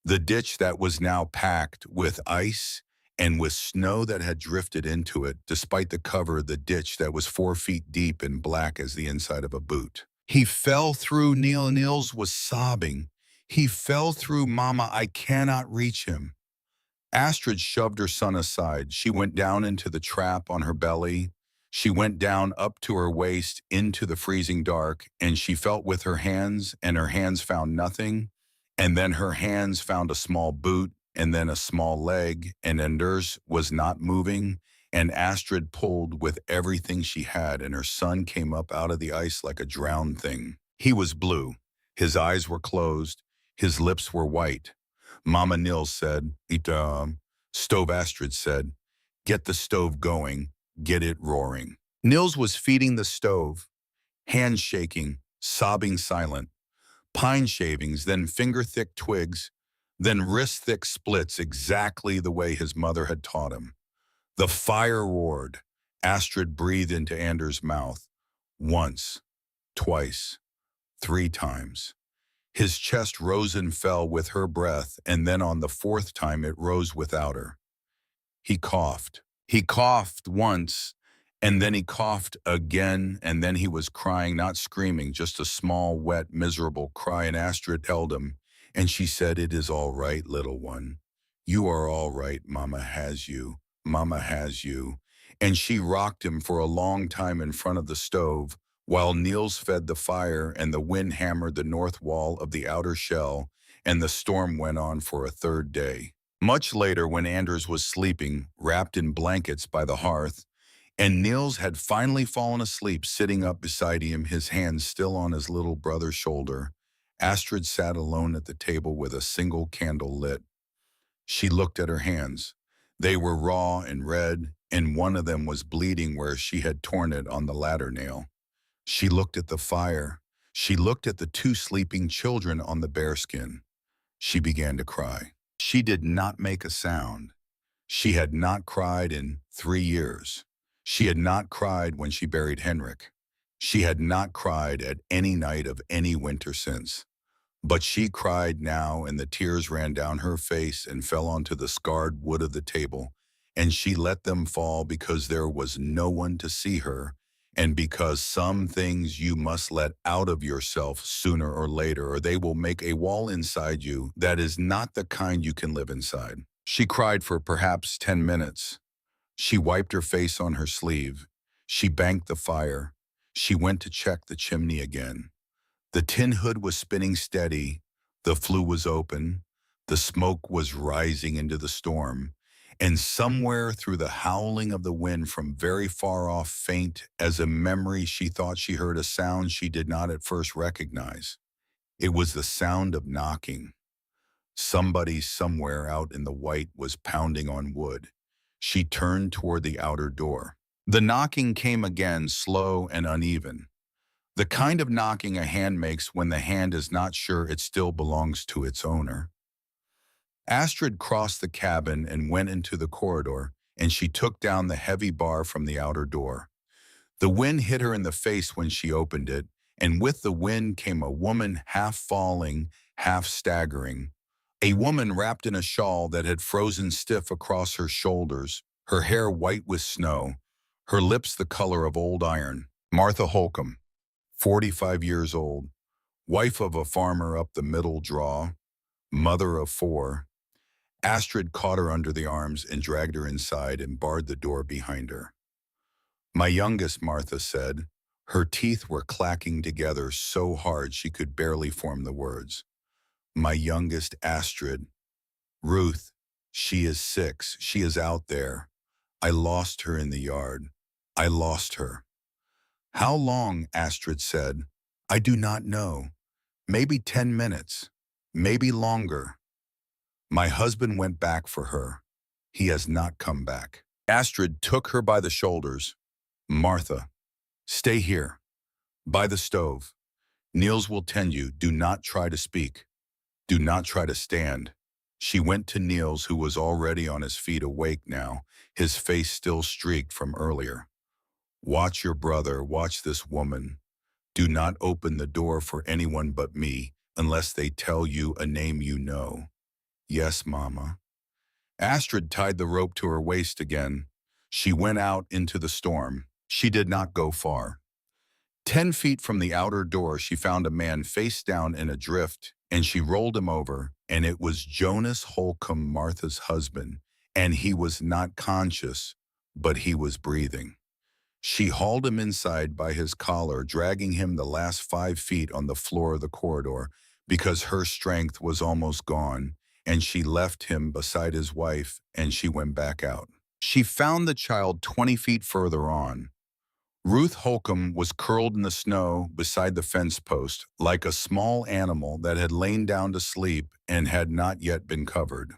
the ditch that was now packed with ice and with snow that had drifted into it, despite the cover of the ditch that was 4 feet deep and black as the inside of a boot. He fell through. Nils was sobbing. He fell through, Mama, I cannot reach him. Astrid shoved her son aside. She went down into the trap on her belly. She went down up to her waist into the freezing dark, and she felt with her hands, and her hands found nothing. And then her hands found a small boot, and then a small leg, and Anders was not moving. And Astrid pulled with everything she had, and her son came up out of the ice like a drowned thing. He was blue. His eyes were closed. His lips were white. Mama, Nils said. Stove, Astrid said. Get the stove going. Get it roaring. Nils was feeding the stove, hands shaking, sobbing silent. Pine shavings, then finger-thick twigs, then wrist-thick splits, exactly the way his mother had taught him. The fire roared. Astrid breathed into Anders' mouth. Once, twice, 3 times. His chest rose and fell with her breath, and then on the 4th time it rose without her. He coughed. He coughed once, and then he coughed again, and then he was crying, not screaming, just a small, wet, miserable cry, and Astrid held him, and she said, It is all right, little one. You are all right, Mama has you. Mama has you. And she rocked him for a long time in front of the stove, while Nils fed the fire and the wind hammered the north wall of the outer shell, and the storm went on for a 3rd day. Much later, when Anders was sleeping, wrapped in blankets by the hearth, And Niels had finally fallen asleep sitting up beside him, his hands still on his little brother's shoulder. Astrid sat alone at the table with a single candle lit. She looked at her hands. They were raw and red, and one of them was bleeding where she had torn it on the ladder nail. She looked at the fire. She looked at the two sleeping children on the bearskin. She began to cry. She did not make a sound. She had not cried in 3 years. She had not cried when she buried Henrik. She had not cried at any night of any winter since. But she cried now, and the tears ran down her face and fell onto the scarred wood of the table, and she let them fall because there was no one to see her, and because some things you must let out of yourself sooner or later, or they will make a wall inside you that is not the kind you can live inside. She cried for perhaps 10 minutes. She wiped her face on her sleeve. She banked the fire. She went to check the chimney again. The tin hood was spinning steady, the flue was open, the smoke was rising into the storm, and somewhere through the howling of the wind from very far off, faint as a memory, she thought she heard a sound she did not at first recognize. It was the sound of knocking. Somebody somewhere out in the white was pounding on wood. She turned toward the outer door. The knocking came again, slow and uneven. The kind of knocking a hand makes when the hand is not sure it still belongs to its owner. Astrid crossed the cabin and went into the corridor, and she took down the heavy bar from the outer door. The wind hit her in the face when she opened it, and with the wind came a woman half falling, half staggering. A woman wrapped in a shawl that had frozen stiff across her shoulders, her hair white with snow, her lips the color of old iron. Martha Holcomb, 45 years old, wife of a farmer up the middle draw, mother of 4. Astrid caught her under the arms and dragged her inside and barred the door behind her. "My youngest," Martha said. Her teeth were clacking together so hard she could barely form the words. "My youngest Astrid. Ruth, she is 6. She is out there. I lost her in the yard. I lost her." "How long?" Astrid said. "I do not know. Maybe 10 minutes. Maybe longer. My husband went back for her. He has not come back." Astrid took her by the shoulders. "Martha, stay here, by the stove. Niels will tend you. Do not try to speak. Do not try to stand." She went to Niels, who was already on his feet, awake now, his face still streaked from earlier. "Watch your brother. Watch this woman. Do not open the door for anyone but me, unless they tell you a name you know." "Yes, Mama." Astrid tied the rope to her waist again. She went out into the storm. She did not go far. 10 feet from the outer door, she found a man face down in a drift, and she rolled him over, and it was Jonas Holcomb, Martha's husband, and he was not conscious, but he was breathing. She hauled him inside by his collar, dragging him the last 5 feet on the floor of the corridor, because her strength was almost gone, and she left him beside his wife, and she went back out. She found the child 20 feet further on. Ruth Holcomb was curled in the snow beside the fence post, like a small animal that had lain down to sleep and had not yet been covered.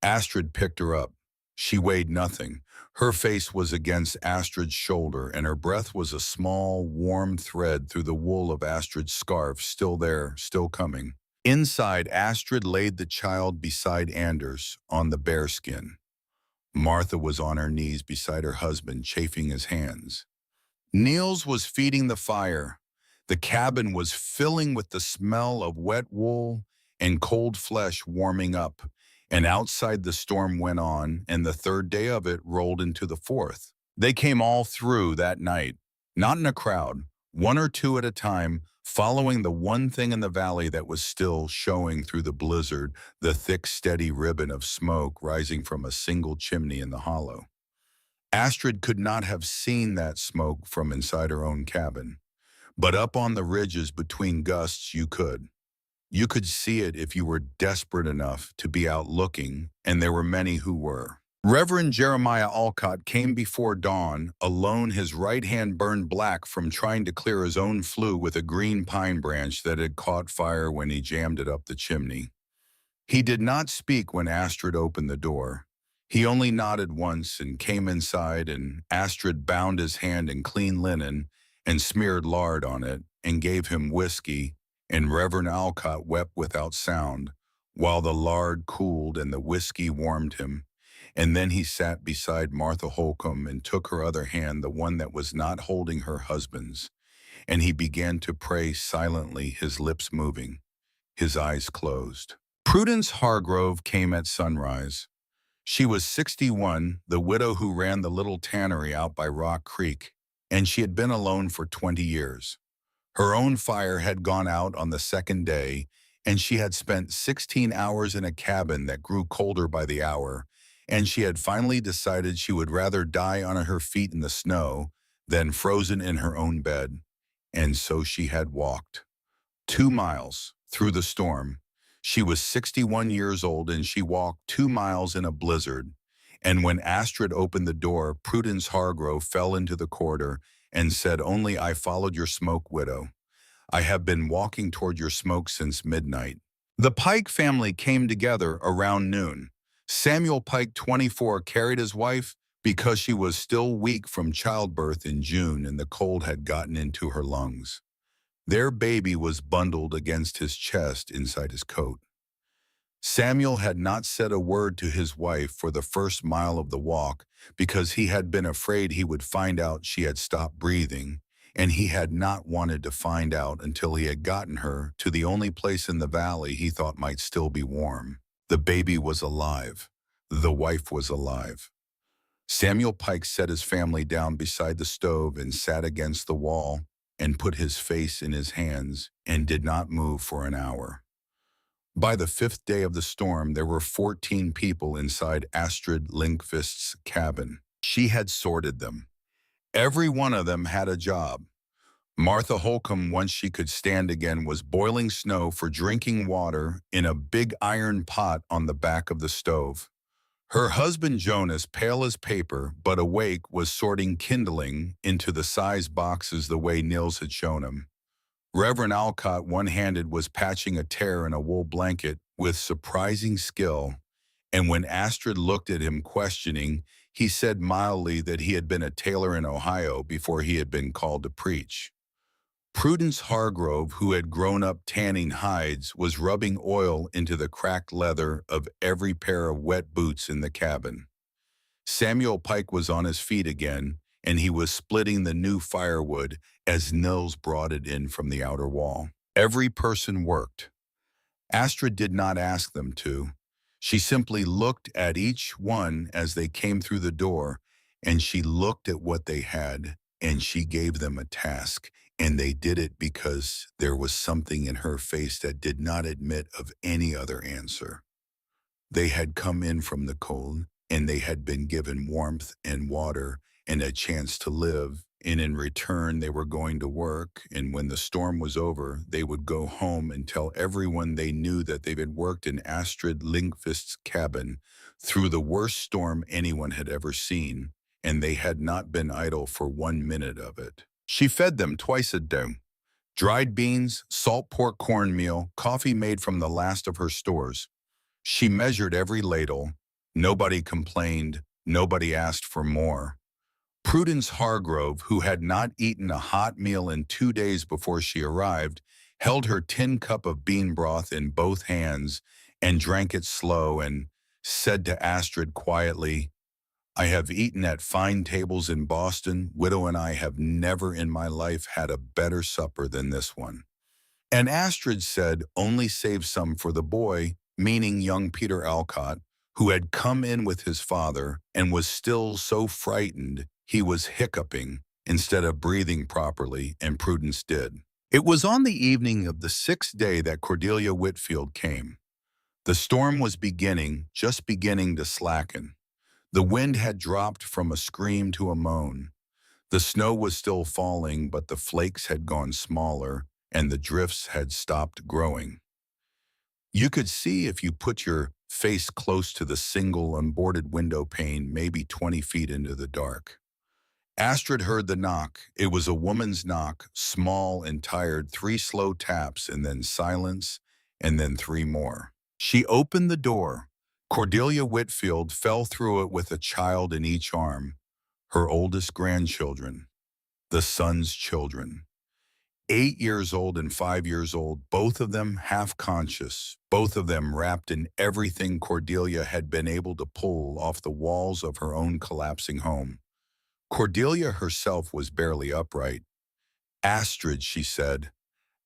Astrid picked her up. She weighed nothing. Her face was against Astrid's shoulder, and her breath was a small, warm thread through the wool of Astrid's scarf, still there, still coming. Inside, Astrid laid the child beside Anders on the bearskin. Martha was on her knees beside her husband, chafing his hands. Niels was feeding the fire. The cabin was filling with the smell of wet wool and cold flesh warming up, and outside the storm went on, and the 3rd day of it rolled into the 4th. They came all through that night, not in a crowd, 1 or 2 at a time, following the one thing in the valley that was still showing through the blizzard, the thick, steady ribbon of smoke rising from a single chimney in the hollow. Astrid could not have seen that smoke from inside her own cabin, but up on the ridges between gusts you could. You could see it if you were desperate enough to be out looking, and there were many who were. Reverend Jeremiah Alcott came before dawn, alone, his right hand burned black from trying to clear his own flue with a green pine branch that had caught fire when he jammed it up the chimney. He did not speak when Astrid opened the door. He only nodded once and came inside, and Astrid bound his hand in clean linen and smeared lard on it and gave him whiskey, and Reverend Alcott wept without sound, while the lard cooled and the whiskey warmed him. And then he sat beside Martha Holcomb and took her other hand, the one that was not holding her husband's, and he began to pray silently, his lips moving, his eyes closed. Prudence Hargrove came at sunrise. She was 61, the widow who ran the little tannery out by Rock Creek, and she had been alone for 20 years. Her own fire had gone out on the second day, and she had spent 16 hours in a cabin that grew colder by the hour, and she had finally decided she would rather die on her feet in the snow than frozen in her own bed. And so she had walked 2 miles through the storm. She was 61 years old, and she walked 2 miles in a blizzard. And when Astrid opened the door, Prudence Hargrove fell into the corridor and said, "Only I followed your smoke, widow. I have been walking toward your smoke since midnight." The Pike family came together around noon. Samuel Pike, 24, carried his wife because she was still weak from childbirth in June and the cold had gotten into her lungs. Their baby was bundled against his chest inside his coat. Samuel had not said a word to his wife for the first mile of the walk because he had been afraid he would find out she had stopped breathing, and he had not wanted to find out until he had gotten her to the only place in the valley he thought might still be warm. The baby was alive. The wife was alive. Samuel Pike set his family down beside the stove and sat against the wall and put his face in his hands and did not move for an hour. By the fifth day of the storm, there were 14 people inside Astrid Lindqvist's cabin. She had sorted them. Every one of them had a job. Martha Holcomb, once she could stand again, was boiling snow for drinking water in a big iron pot on the back of the stove. Her husband Jonas, pale as paper but awake, was sorting kindling into the size boxes the way Nils had shown him. Reverend Alcott, one-handed, was patching a tear in a wool blanket with surprising skill, and when Astrid looked at him questioning, he said mildly that he had been a tailor in Ohio before he had been called to preach. Prudence Hargrove, who had grown up tanning hides, was rubbing oil into the cracked leather of every pair of wet boots in the cabin. Samuel Pike was on his feet again, and he was splitting the new firewood as Nils brought it in from the outer wall. Every person worked. Astrid did not ask them to. She simply looked at each one as they came through the door, and she looked at what they had, and she gave them a task, and they did it because there was something in her face that did not admit of any other answer. They had come in from the cold, and they had been given warmth and water and a chance to live, and in return they were going to work, and when the storm was over, they would go home and tell everyone they knew that they had worked in Astrid Lindqvist's cabin through the worst storm anyone had ever seen, and they had not been idle for 1 minute of it. She fed them twice a day. Dried beans, salt pork cornmeal, coffee made from the last of her stores. She measured every ladle. Nobody complained. Nobody asked for more. Prudence Hargrove, who had not eaten a hot meal in 2 days before she arrived, held her tin cup of bean broth in both hands and drank it slow and said to Astrid quietly, "I have eaten at fine tables in Boston. Widow and I have never in my life had a better supper than this one." And Astrid said, "Only save some for the boy," meaning young Peter Alcott, who had come in with his father and was still so frightened he was hiccuping instead of breathing properly, and Prudence did. It was on the evening of the 6th day that Cordelia Whitfield came. The storm was just beginning to slacken. The wind had dropped from a scream to a moan. The snow was still falling, but the flakes had gone smaller, and the drifts had stopped growing. You could see if you put your face close to the single unboarded window pane, maybe 20 feet into the dark. Astrid heard the knock. It was a woman's knock, small and tired, 3 slow taps and then silence, and then 3 more. She opened the door. Cordelia Whitfield fell through it with a child in each arm, her oldest grandchildren, the son's children. 8 years old and 5 years old, both of them half conscious, both of them wrapped in everything Cordelia had been able to pull off the walls of her own collapsing home. Cordelia herself was barely upright. Astrid, she said.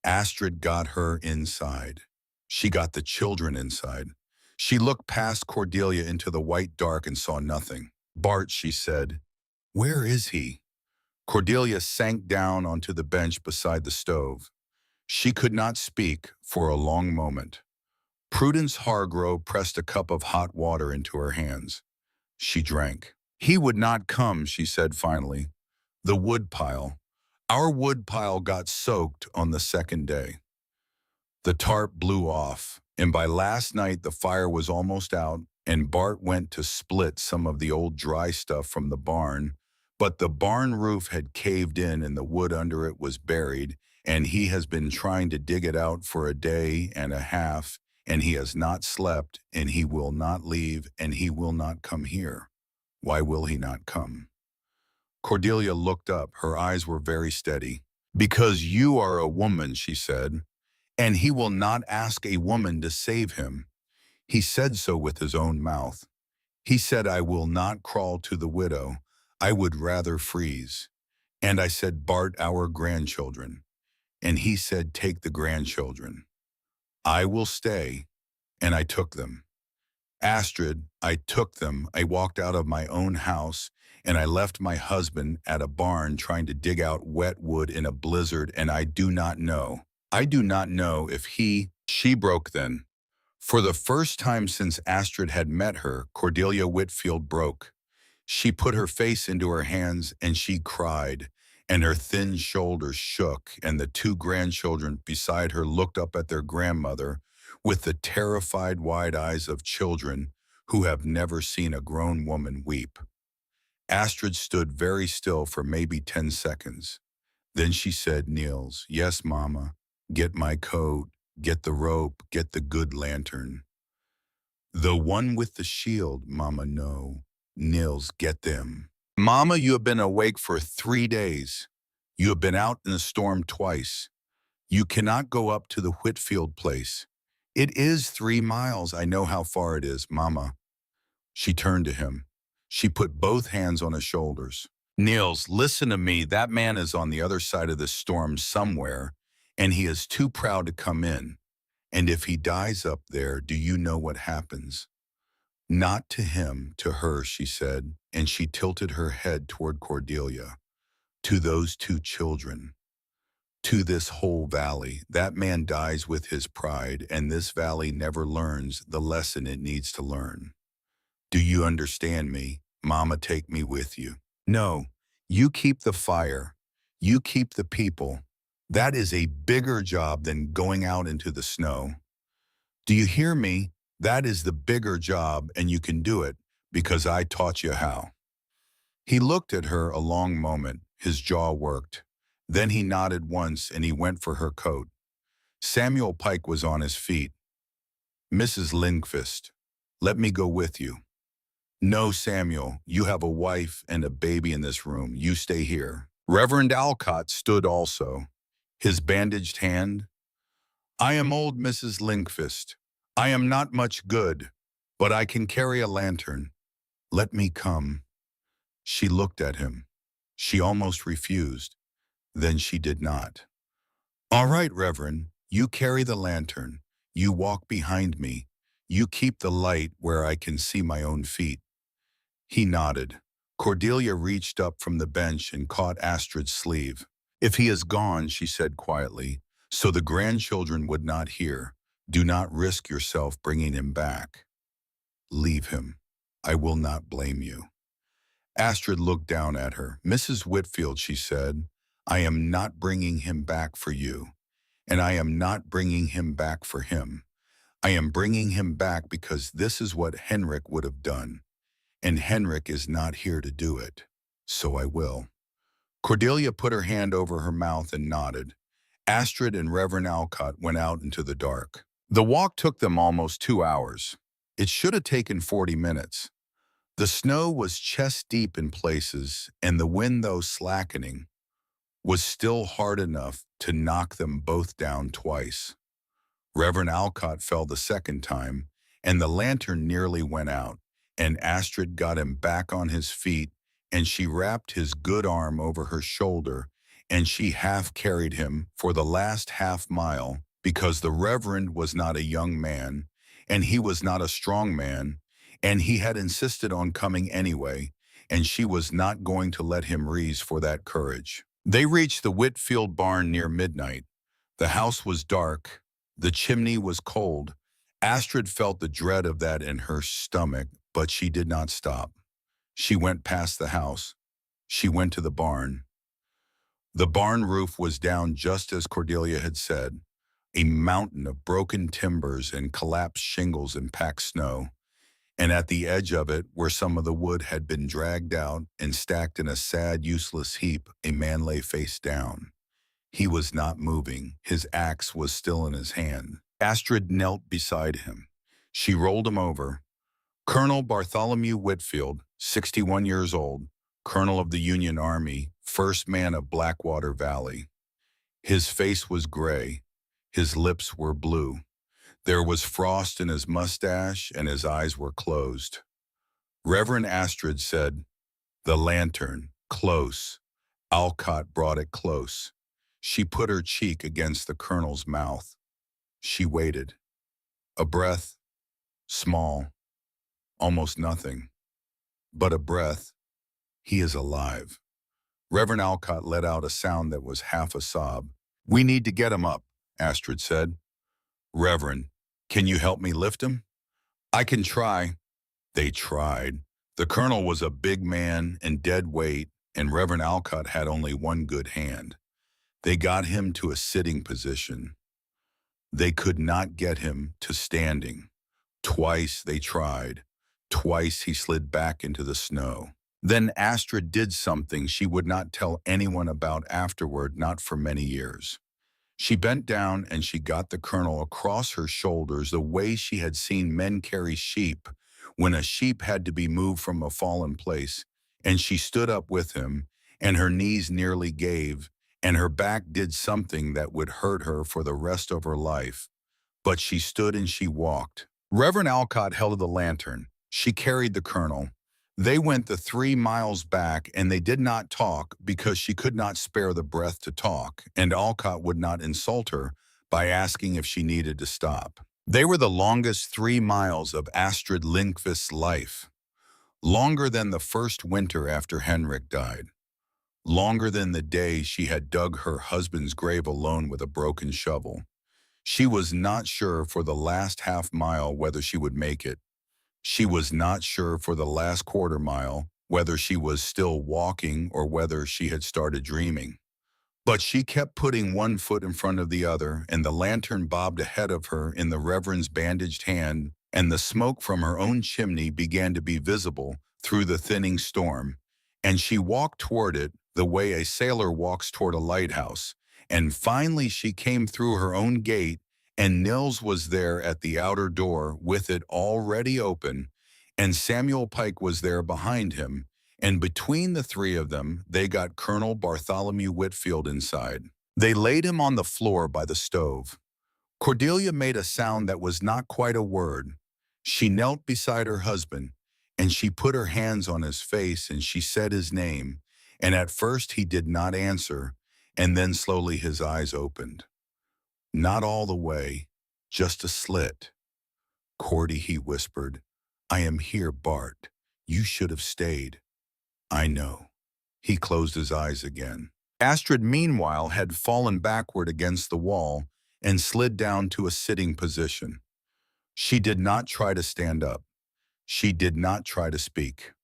Astrid got her inside. She got the children inside. She looked past Cordelia into the white dark and saw nothing. Bart, she said. Where is he? Cordelia sank down onto the bench beside the stove. She could not speak for a long moment. Prudence Hargrove pressed a cup of hot water into her hands. She drank. He would not come, she said finally. The woodpile. Our woodpile got soaked on the second day. The tarp blew off, and by last night the fire was almost out, and Bart went to split some of the old dry stuff from the barn, but the barn roof had caved in and the wood under it was buried, and he has been trying to dig it out for a day and a half, and he has not slept, and he will not leave, and he will not come here. Why will he not come? Cordelia looked up. Her eyes were very steady. Because you are a woman, she said, and he will not ask a woman to save him. He said so with his own mouth. He said, I will not crawl to the widow. I would rather freeze. And I said, Bart, our grandchildren. And he said, take the grandchildren. I will stay. And I took them. Astrid, I took them. I walked out of my own house, and I left my husband at a barn trying to dig out wet wood in a blizzard, and I do not know if she broke then. For the first time since Astrid had met her, Cordelia Whitfield broke. She put her face into her hands and she cried, and her thin shoulders shook, and the 2 grandchildren beside her looked up at their grandmother with the terrified wide eyes of children who have never seen a grown woman weep. Astrid stood very still for maybe 10 seconds. Then she said, Niels, yes, Mama, get my coat, get the rope, get the good lantern. The one with the shield, Mama, no. Niels, get them. Mama, you have been awake for 3 days. You have been out in the storm twice. You cannot go up to the Whitfield place. It is 3 miles. I know how far it is, Mama. She turned to him. She put both hands on his shoulders. Niels, listen to me. That man is on the other side of the storm somewhere, and he is too proud to come in. And if he dies up there, do you know what happens? Not to him, to her, she said, and she tilted her head toward Cordelia. To those 2 children. To this whole valley. That man dies with his pride, and this valley never learns the lesson it needs to learn. Do you understand me? Mama, take me with you. No, you keep the fire. You keep the people. That is a bigger job than going out into the snow. Do you hear me? That is the bigger job, and you can do it because I taught you how. He looked at her a long moment. His jaw worked. Then he nodded once and he went for her coat. Samuel Pike was on his feet. Mrs. Lindqvist, let me go with you. No, Samuel, you have a wife and a baby in this room. You stay here. Reverend Alcott stood also, his bandaged hand. I am old, Mrs. Lindqvist. I am not much good, but I can carry a lantern. Let me come. She looked at him. She almost refused. Then she did not. All right, Reverend, you carry the lantern. You walk behind me. You keep the light where I can see my own feet. He nodded. Cordelia reached up from the bench and caught Astrid's sleeve. If he is gone, she said quietly, so the grandchildren would not hear, do not risk yourself bringing him back. Leave him. I will not blame you. Astrid looked down at her. Mrs. Whitfield, she said, I am not bringing him back for you, and I am not bringing him back for him. I am bringing him back because this is what Henrik would have done, and Henrik is not here to do it. So I will." Cordelia put her hand over her mouth and nodded. Astrid and Reverend Alcott went out into the dark. The walk took them almost 2 hours. It should have taken 40 minutes. The snow was chest-deep in places, and the wind, though slackening, was still hard enough to knock them both down twice. Reverend Alcott fell the second time, and the lantern nearly went out, and Astrid got him back on his feet, and she wrapped his good arm over her shoulder, and she half carried him for the last half mile, because the Reverend was not a young man, and he was not a strong man, and he had insisted on coming anyway, and she was not going to let him raise for that courage. They reached the Whitfield barn near midnight. The house was dark. The chimney was cold. Astrid felt the dread of that in her stomach, but she did not stop. She went past the house. She went to the barn. The barn roof was down just as Cordelia had said, a mountain of broken timbers and collapsed shingles and packed snow. And at the edge of it, where some of the wood had been dragged out and stacked in a sad, useless heap, a man lay face down. He was not moving. His axe was still in his hand. Astrid knelt beside him. She rolled him over. Colonel Bartholomew Whitfield, 61 years old, colonel of the Union Army, first man of Blackwater Valley. His face was gray. His lips were blue. There was frost in his mustache, and his eyes were closed. Reverend Astrid said, "The lantern, close." Alcott brought it close. She put her cheek against the colonel's mouth. She waited. A breath, small, almost nothing. But a breath. He is alive. Reverend Alcott let out a sound that was half a sob. "We need to get him up," Astrid said. "Reverend, can you help me lift him?" "I can try." They tried. The colonel was a big man and dead weight, and Reverend Alcott had only one good hand. They got him to a sitting position. They could not get him to standing. Twice they tried. Twice he slid back into the snow. Then Astrid did something she would not tell anyone about afterward, not for many years. She bent down and she got the colonel across her shoulders the way she had seen men carry sheep when a sheep had to be moved from a fallen place, and she stood up with him, and her knees nearly gave, and her back did something that would hurt her for the rest of her life. But she stood and she walked. Reverend Alcott held the lantern. She carried the colonel. They went the 3 miles back, and they did not talk because she could not spare the breath to talk, and Alcott would not insult her by asking if she needed to stop. They were the longest 3 miles of Astrid Lindqvist's life. Longer than the first winter after Henrik died. Longer than the day she had dug her husband's grave alone with a broken shovel. She was not sure for the last half mile whether she would make it. She was not sure for the last quarter mile whether she was still walking or whether she had started dreaming. But she kept putting one foot in front of the other, and the lantern bobbed ahead of her in the Reverend's bandaged hand, and the smoke from her own chimney began to be visible through the thinning storm. And she walked toward it the way a sailor walks toward a lighthouse. And finally she came through her own gate, and Nils was there at the outer door with it already open, and Samuel Pike was there behind him, and between the three of them, they got Colonel Bartholomew Whitfield inside. They laid him on the floor by the stove. Cordelia made a sound that was not quite a word. She knelt beside her husband, and she put her hands on his face, and she said his name, and at first he did not answer, and then slowly his eyes opened. Not all the way, just a slit. "Cordy," he whispered, "I am here, Bart. You should have stayed." "I know." He closed his eyes again. Astrid, meanwhile, had fallen backward against the wall and slid down to a sitting position. She did not try to stand up. She did not try to speak.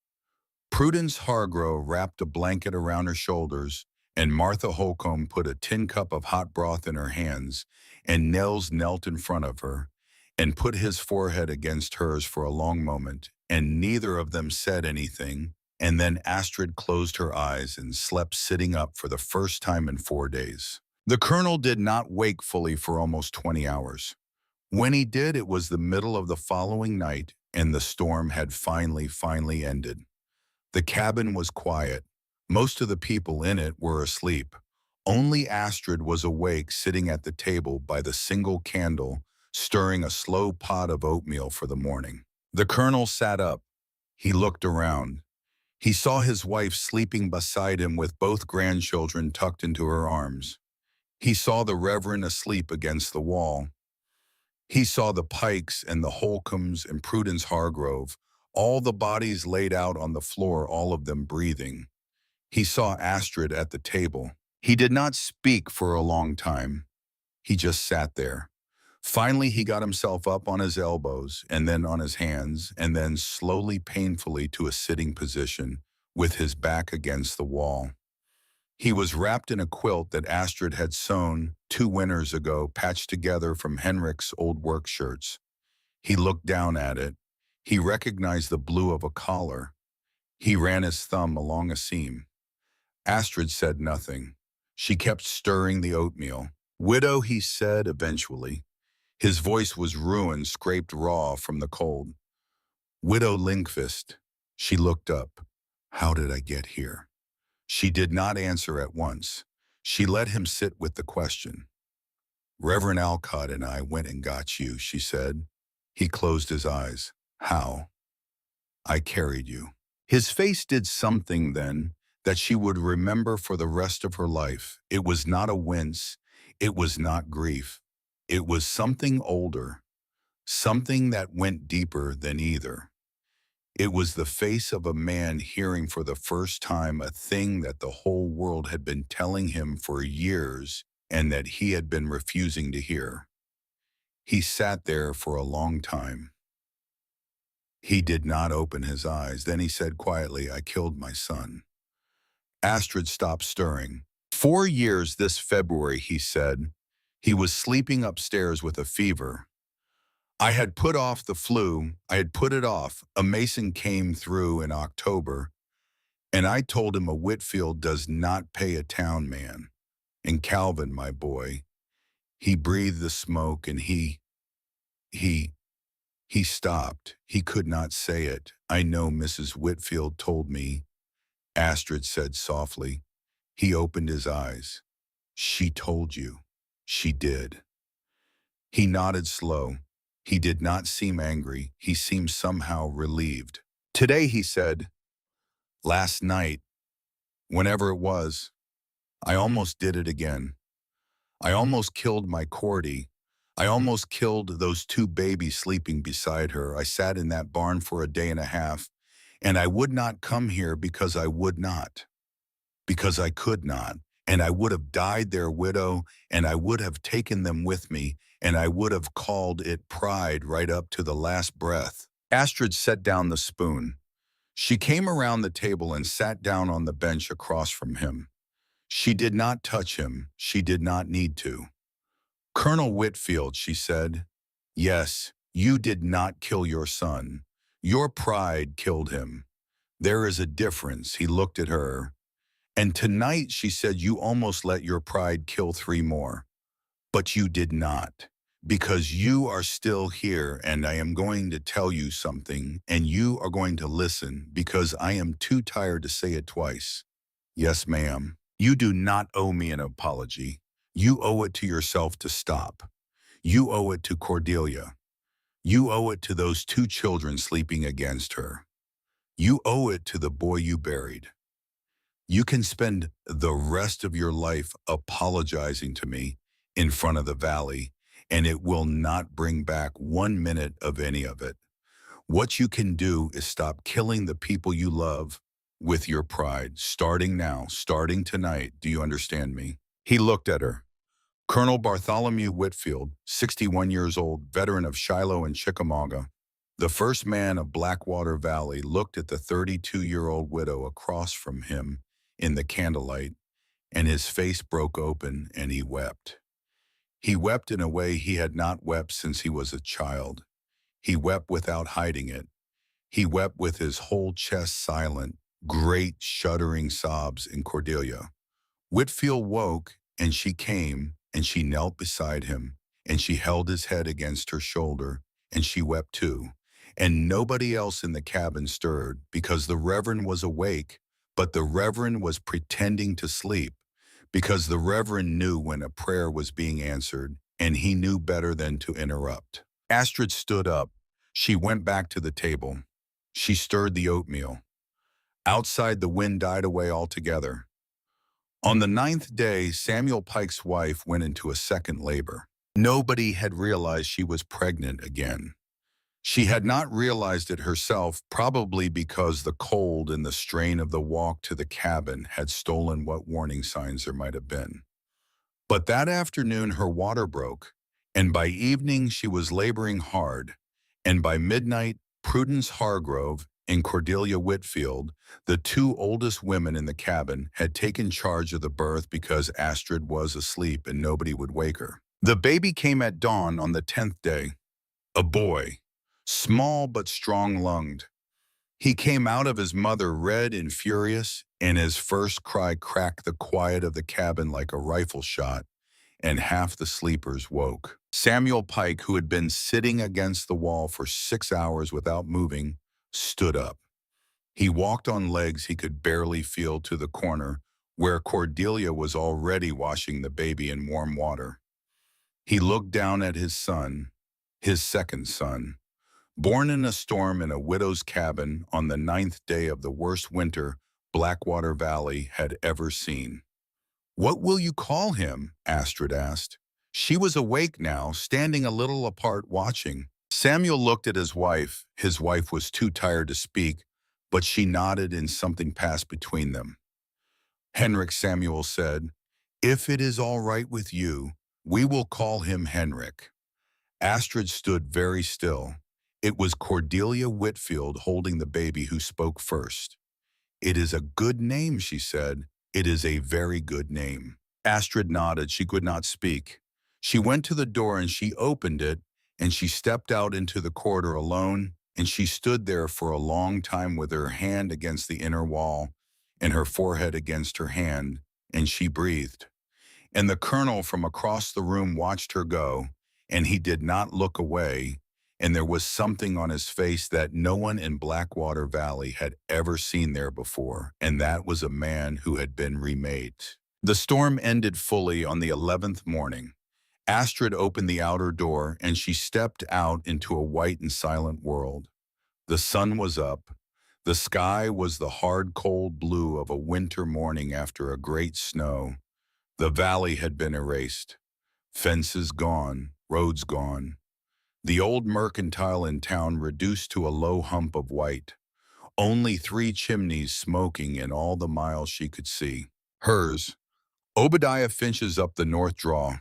Prudence Hargrove wrapped a blanket around her shoulders, and Martha Holcomb put a tin cup of hot broth in her hands, and Nels knelt in front of her, and put his forehead against hers for a long moment, and neither of them said anything, and then Astrid closed her eyes and slept sitting up for the first time in 4 days. The colonel did not wake fully for almost 20 hours. When he did, it was the middle of the following night, and the storm had finally ended. The cabin was quiet. Most of the people in it were asleep. Only Astrid was awake, sitting at the table by the single candle, stirring a slow pot of oatmeal for the morning. The colonel sat up. He looked around. He saw his wife sleeping beside him with both grandchildren tucked into her arms. He saw the Reverend asleep against the wall. He saw the Pikes and the Holcombs and Prudence Hargrove, all the bodies laid out on the floor, all of them breathing. He saw Astrid at the table. He did not speak for a long time. He just sat there. Finally, he got himself up on his elbows and then on his hands and then slowly, painfully to a sitting position with his back against the wall. He was wrapped in a quilt that Astrid had sewn 2 winters ago, patched together from Henrik's old work shirts. He looked down at it. He recognized the blue of a collar. He ran his thumb along a seam. Astrid said nothing. She kept stirring the oatmeal. "Widow," he said eventually. His voice was ruined, scraped raw from the cold. "Widow Lindqvist." She looked up. "How did I get here?" She did not answer at once. She let him sit with the question. "Reverend Alcott and I went and got you," she said. He closed his eyes. "How?" "I carried you." His face did something then that she would remember for the rest of her life. It was not a wince. It was not grief. It was something older, something that went deeper than either. It was the face of a man hearing for the first time a thing that the whole world had been telling him for years and that he had been refusing to hear. He sat there for a long time. He did not open his eyes. Then he said quietly, "I killed my son." Astrid stopped stirring. 4 years this February, he said. He was sleeping upstairs with a fever. I had put off the flu. I had put it off. A mason came through in October, and I told him a Whitfield does not pay a town man. And Calvin, my boy, he breathed the smoke and he stopped. He could not say it. "I know Mrs. Whitfield told me," Astrid said softly. He opened his eyes. "She told you." "She did." He nodded slow. He did not seem angry. He seemed somehow relieved. "Today," he said, "last night, whenever it was, I almost did it again. I almost killed my Cordy. I almost killed those 2 babies sleeping beside her. I sat in that barn for a day and a half, and I would not come here because I would not, because I could not, and I would have died their widow, and I would have taken them with me, and I would have called it pride right up to the last breath." Astrid set down the spoon. She came around the table and sat down on the bench across from him. She did not touch him. She did not need to. "Colonel Whitfield," she said, "yes, you did not kill your son. Your pride killed him. There is a difference." He looked at her. "And tonight," she said, "you almost let your pride kill 3 more. But you did not. Because you are still here, and I am going to tell you something, and you are going to listen because I am too tired to say it twice. Yes, ma'am. You do not owe me an apology. You owe it to yourself to stop. You owe it to Cordelia. You owe it to those 2 children sleeping against her. You owe it to the boy you buried. You can spend the rest of your life apologizing to me in front of the valley, and it will not bring back 1 minute of any of it. What you can do is stop killing the people you love with your pride, starting now, starting tonight. Do you understand me?" He looked at her. Colonel Bartholomew Whitfield, 61 years old, veteran of Shiloh and Chickamauga, the first man of Blackwater Valley, looked at the 32-year-old widow across from him in the candlelight, and his face broke open and he wept. He wept in a way he had not wept since he was a child. He wept without hiding it. He wept with his whole chest silent, great shuddering sobs in Cordelia. Whitfield woke, and she came, and she knelt beside him, and she held his head against her shoulder, and she wept too. And nobody else in the cabin stirred, because the Reverend was awake, but the Reverend was pretending to sleep, because the Reverend knew when a prayer was being answered, and he knew better than to interrupt. Astrid stood up. She went back to the table. She stirred the oatmeal. Outside, the wind died away altogether. On the 9th day, Samuel Pike's wife went into a second labor. Nobody had realized she was pregnant again. She had not realized it herself, probably because the cold and the strain of the walk to the cabin had stolen what warning signs there might have been. But that afternoon her water broke, and by evening she was laboring hard, and by midnight Prudence Hargrove and Cordelia Whitfield, the two oldest women in the cabin, had taken charge of the birth because Astrid was asleep and nobody would wake her. The baby came at dawn on the 10th day. A boy, small but strong-lunged. He came out of his mother red and furious, and his first cry cracked the quiet of the cabin like a rifle shot, and half the sleepers woke. Samuel Pike, who had been sitting against the wall for 6 hours without moving, stood up. He walked on legs he could barely feel to the corner, where Cordelia was already washing the baby in warm water. He looked down at his son, his second son, born in a storm in a widow's cabin on the 9th day of the worst winter Blackwater Valley had ever seen. "What will you call him?" Astrid asked. She was awake now, standing a little apart watching. Samuel looked at his wife. His wife was too tired to speak, but she nodded and something passed between them. "Henrik," Samuel said, "if it is all right with you, we will call him Henrik." Astrid stood very still. It was Cordelia Whitfield holding the baby who spoke first. "It is a good name," she said. "It is a very good name." Astrid nodded. She could not speak. She went to the door and she opened it, and she stepped out into the corridor alone, and she stood there for a long time with her hand against the inner wall and her forehead against her hand, and she breathed. And the colonel from across the room watched her go, and he did not look away, and there was something on his face that no one in Blackwater Valley had ever seen there before, and that was a man who had been remade. The storm ended fully on the 11th morning. Astrid opened the outer door, and she stepped out into a white and silent world. The sun was up. The sky was the hard, cold blue of a winter morning after a great snow. The valley had been erased. Fences gone, roads gone. The old mercantile in town reduced to a low hump of white. Only 3 chimneys smoking in all the miles she could see. Hers, Obadiah Finch's up the north draw,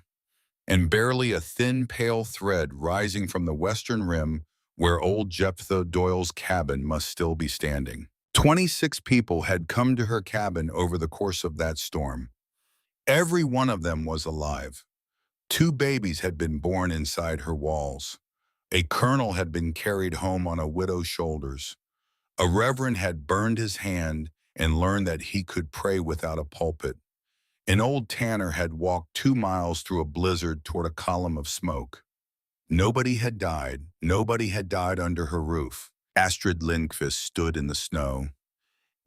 and barely a thin, pale thread rising from the western rim where old Jephthah Doyle's cabin must still be standing. 26 people had come to her cabin over the course of that storm. Every one of them was alive. 2 babies had been born inside her walls. A colonel had been carried home on a widow's shoulders. A reverend had burned his hand and learned that he could pray without a pulpit. An old tanner had walked 2 miles through a blizzard toward a column of smoke. Nobody had died. Nobody had died under her roof. Astrid Lindqvist stood in the snow,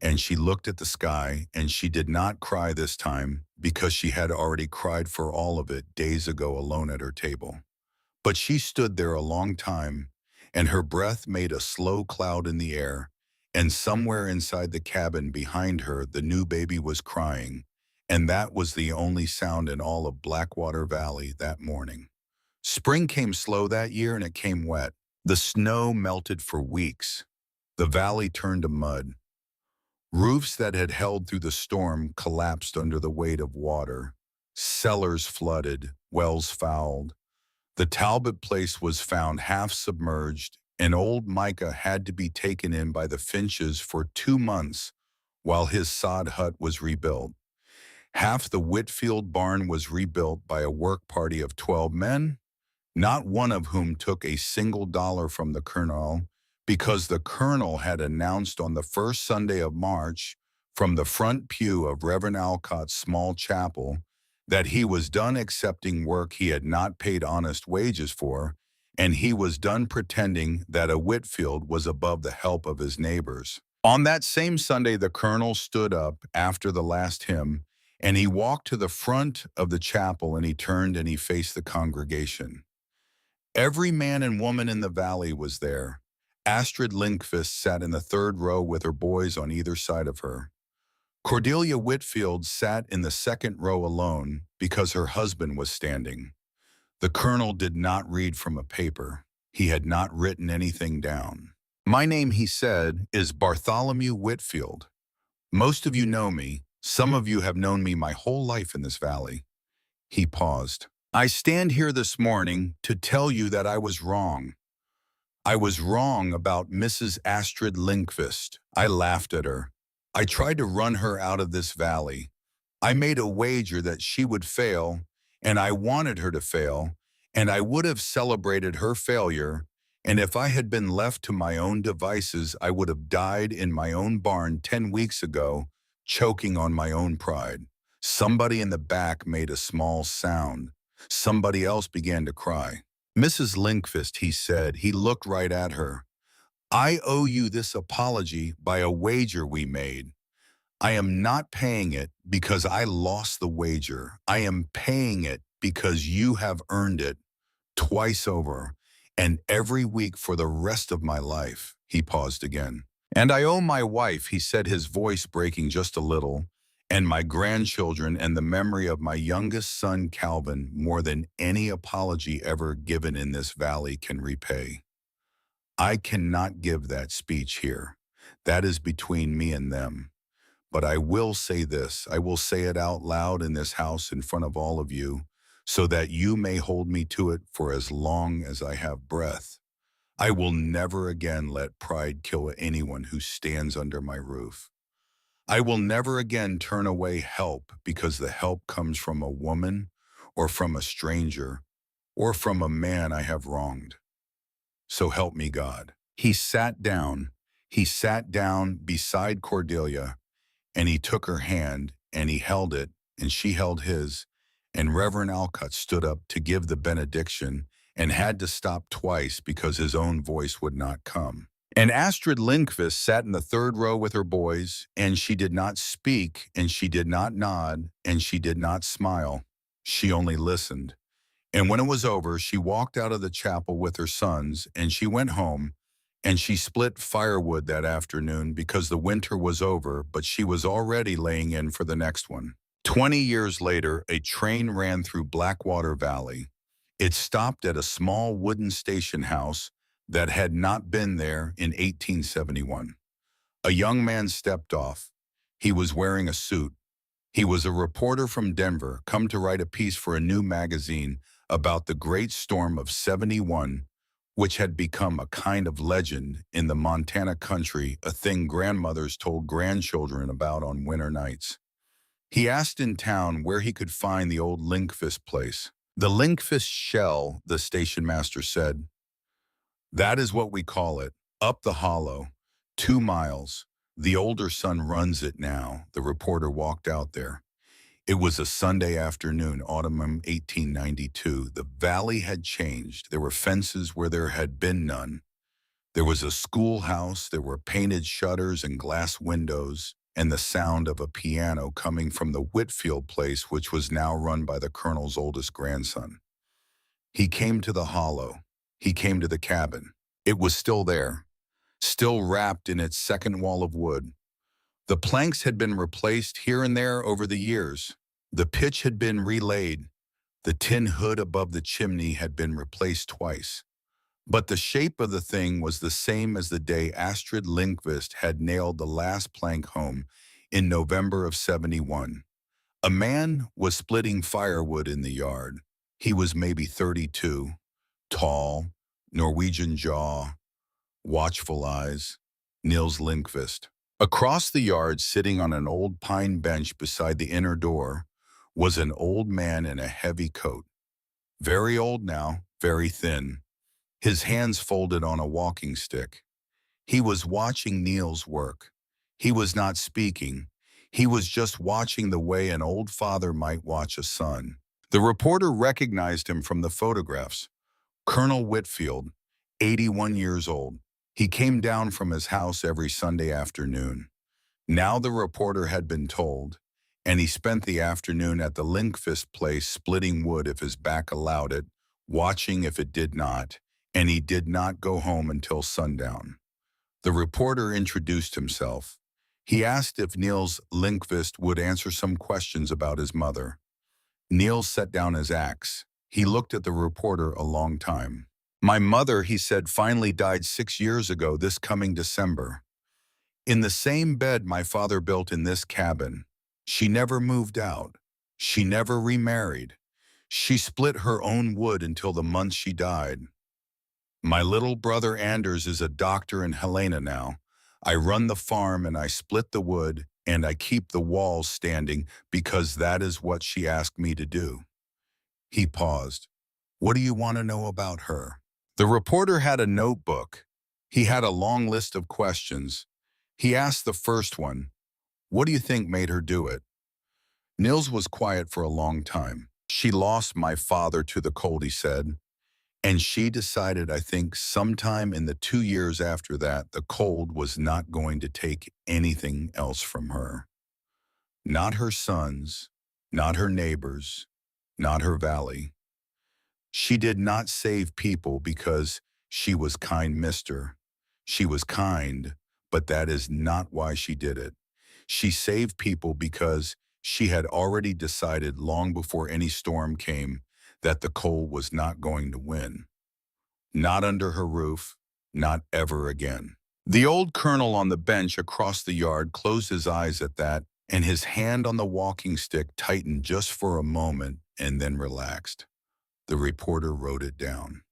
and she looked at the sky, and she did not cry this time because she had already cried for all of it days ago alone at her table. But she stood there a long time, and her breath made a slow cloud in the air, and somewhere inside the cabin behind her the new baby was crying, and that was the only sound in all of Blackwater Valley that morning. Spring came slow that year, and it came wet. The snow melted for weeks. The valley turned to mud. Roofs that had held through the storm collapsed under the weight of water. Cellars flooded, wells fouled. The Talbot place was found half submerged, and old Micah had to be taken in by the Finches for 2 months while his sod hut was rebuilt. Half the Whitfield barn was rebuilt by a work party of 12 men, not one of whom took a single dollar from the colonel, because the colonel had announced on the first Sunday of March from the front pew of Reverend Alcott's small chapel that he was done accepting work he had not paid honest wages for, and he was done pretending that a Whitfield was above the help of his neighbors. On that same Sunday, the colonel stood up after the last hymn, and he walked to the front of the chapel, and he turned and he faced the congregation. Every man and woman in the valley was there. Astrid Lindqvist sat in the third row with her boys on either side of her. Cordelia Whitfield sat in the second row alone because her husband was standing. The colonel did not read from a paper. He had not written anything down. "My name," he said, "is Bartholomew Whitfield. Most of you know me. Some of you have known me my whole life in this valley." He paused. "I stand here this morning to tell you that I was wrong. I was wrong about Mrs. Astrid Lindqvist. I laughed at her. I tried to run her out of this valley. I made a wager that she would fail, and I wanted her to fail, and I would have celebrated her failure, and if I had been left to my own devices, I would have died in my own barn 10 weeks ago, choking on my own pride." Somebody in the back made a small sound. Somebody else began to cry. "Mrs. Lindqvist," he said. He looked right at her. "I owe you this apology by a wager we made. I am not paying it because I lost the wager. I am paying it because you have earned it twice over, and every week for the rest of my life." He paused again. "And I owe my wife," he said, his voice breaking just a little, "and my grandchildren and the memory of my youngest son, Calvin, more than any apology ever given in this valley can repay. I cannot give that speech here. That is between me and them. But I will say this. I will say it out loud in this house in front of all of you, so that you may hold me to it for as long as I have breath. I will never again let pride kill anyone who stands under my roof. I will never again turn away help because the help comes from a woman or from a stranger or from a man I have wronged. So help me God." He sat down. He sat down beside Cordelia, and he took her hand, and he held it, and she held his, and Reverend Alcott stood up to give the benediction and had to stop twice because his own voice would not come. And Astrid Lindqvist sat in the third row with her boys, and she did not speak, and she did not nod, and she did not smile. She only listened. And when it was over, she walked out of the chapel with her sons, and she went home, and she split firewood that afternoon because the winter was over, but she was already laying in for the next one. 20 years later, a train ran through Blackwater Valley. It stopped at a small wooden station house that had not been there in 1871. A young man stepped off. He was wearing a suit. He was a reporter from Denver, come to write a piece for a new magazine about the Great Storm of '71, which had become a kind of legend in the Montana country, a thing grandmothers told grandchildren about on winter nights. He asked in town where he could find the old Lindqvist place. "The Lindqvist shell," the station master said. "That is what we call it, up the hollow, 2 miles. The older son runs it now." The reporter walked out there. It was a Sunday afternoon, autumn 1892. The valley had changed. There were fences where there had been none. There was a schoolhouse, there were painted shutters and glass windows, and the sound of a piano coming from the Whitfield place, which was now run by the colonel's oldest grandson. He came to the hollow. He came to the cabin. It was still there, still wrapped in its second wall of wood. The planks had been replaced here and there over the years. The pitch had been relaid. The tin hood above the chimney had been replaced twice. But the shape of the thing was the same as the day Astrid Lindqvist had nailed the last plank home in November of '71. A man was splitting firewood in the yard. He was maybe 32, tall, Norwegian jaw, watchful eyes, Nils Lindqvist. Across the yard, sitting on an old pine bench beside the inner door, was an old man in a heavy coat. Very old now, very thin, his hands folded on a walking stick. He was watching Neil's work. He was not speaking. He was just watching the way an old father might watch a son. The reporter recognized him from the photographs. Colonel Whitfield, 81 years old. He came down from his house every Sunday afternoon. Now the reporter had been told, and he spent the afternoon at the Linkfist place splitting wood if his back allowed it, watching if it did not, and he did not go home until sundown. The reporter introduced himself. He asked if Niels Linkvist would answer some questions about his mother. Niels set down his axe. He looked at the reporter a long time. "My mother," he said, "finally died 6 years ago this coming December. In the same bed my father built in this cabin. She never moved out. She never remarried. She split her own wood until the month she died. My little brother Anders is a doctor in Helena now. I run the farm and I split the wood and I keep the walls standing because that is what she asked me to do." He paused. "What do you want to know about her?" The reporter had a notebook. He had a long list of questions. He asked the first one, "What do you think made her do it?" Nils was quiet for a long time. "She lost my father to the cold," he said. "And she decided, I think, sometime in the 2 years after that, the cold was not going to take anything else from her. Not her sons, not her neighbors, not her valley. She did not save people because she was kind, mister. She was kind, but that is not why she did it. She saved people because she had already decided long before any storm came that the cold was not going to win. Not under her roof, not ever again." The old colonel on the bench across the yard closed his eyes at that, and his hand on the walking stick tightened just for a moment and then relaxed. The reporter wrote it down.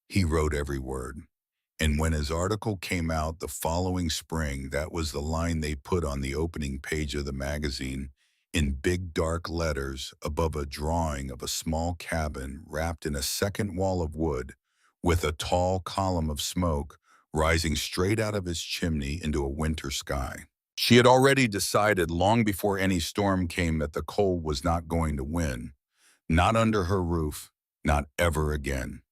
He wrote every word. And when his article came out the following spring, that was the line they put on the opening page of the magazine in big dark letters above a drawing of a small cabin wrapped in a second wall of wood with a tall column of smoke rising straight out of its chimney into a winter sky. She had already decided long before any storm came that the cold was not going to win. Not under her roof, not ever again.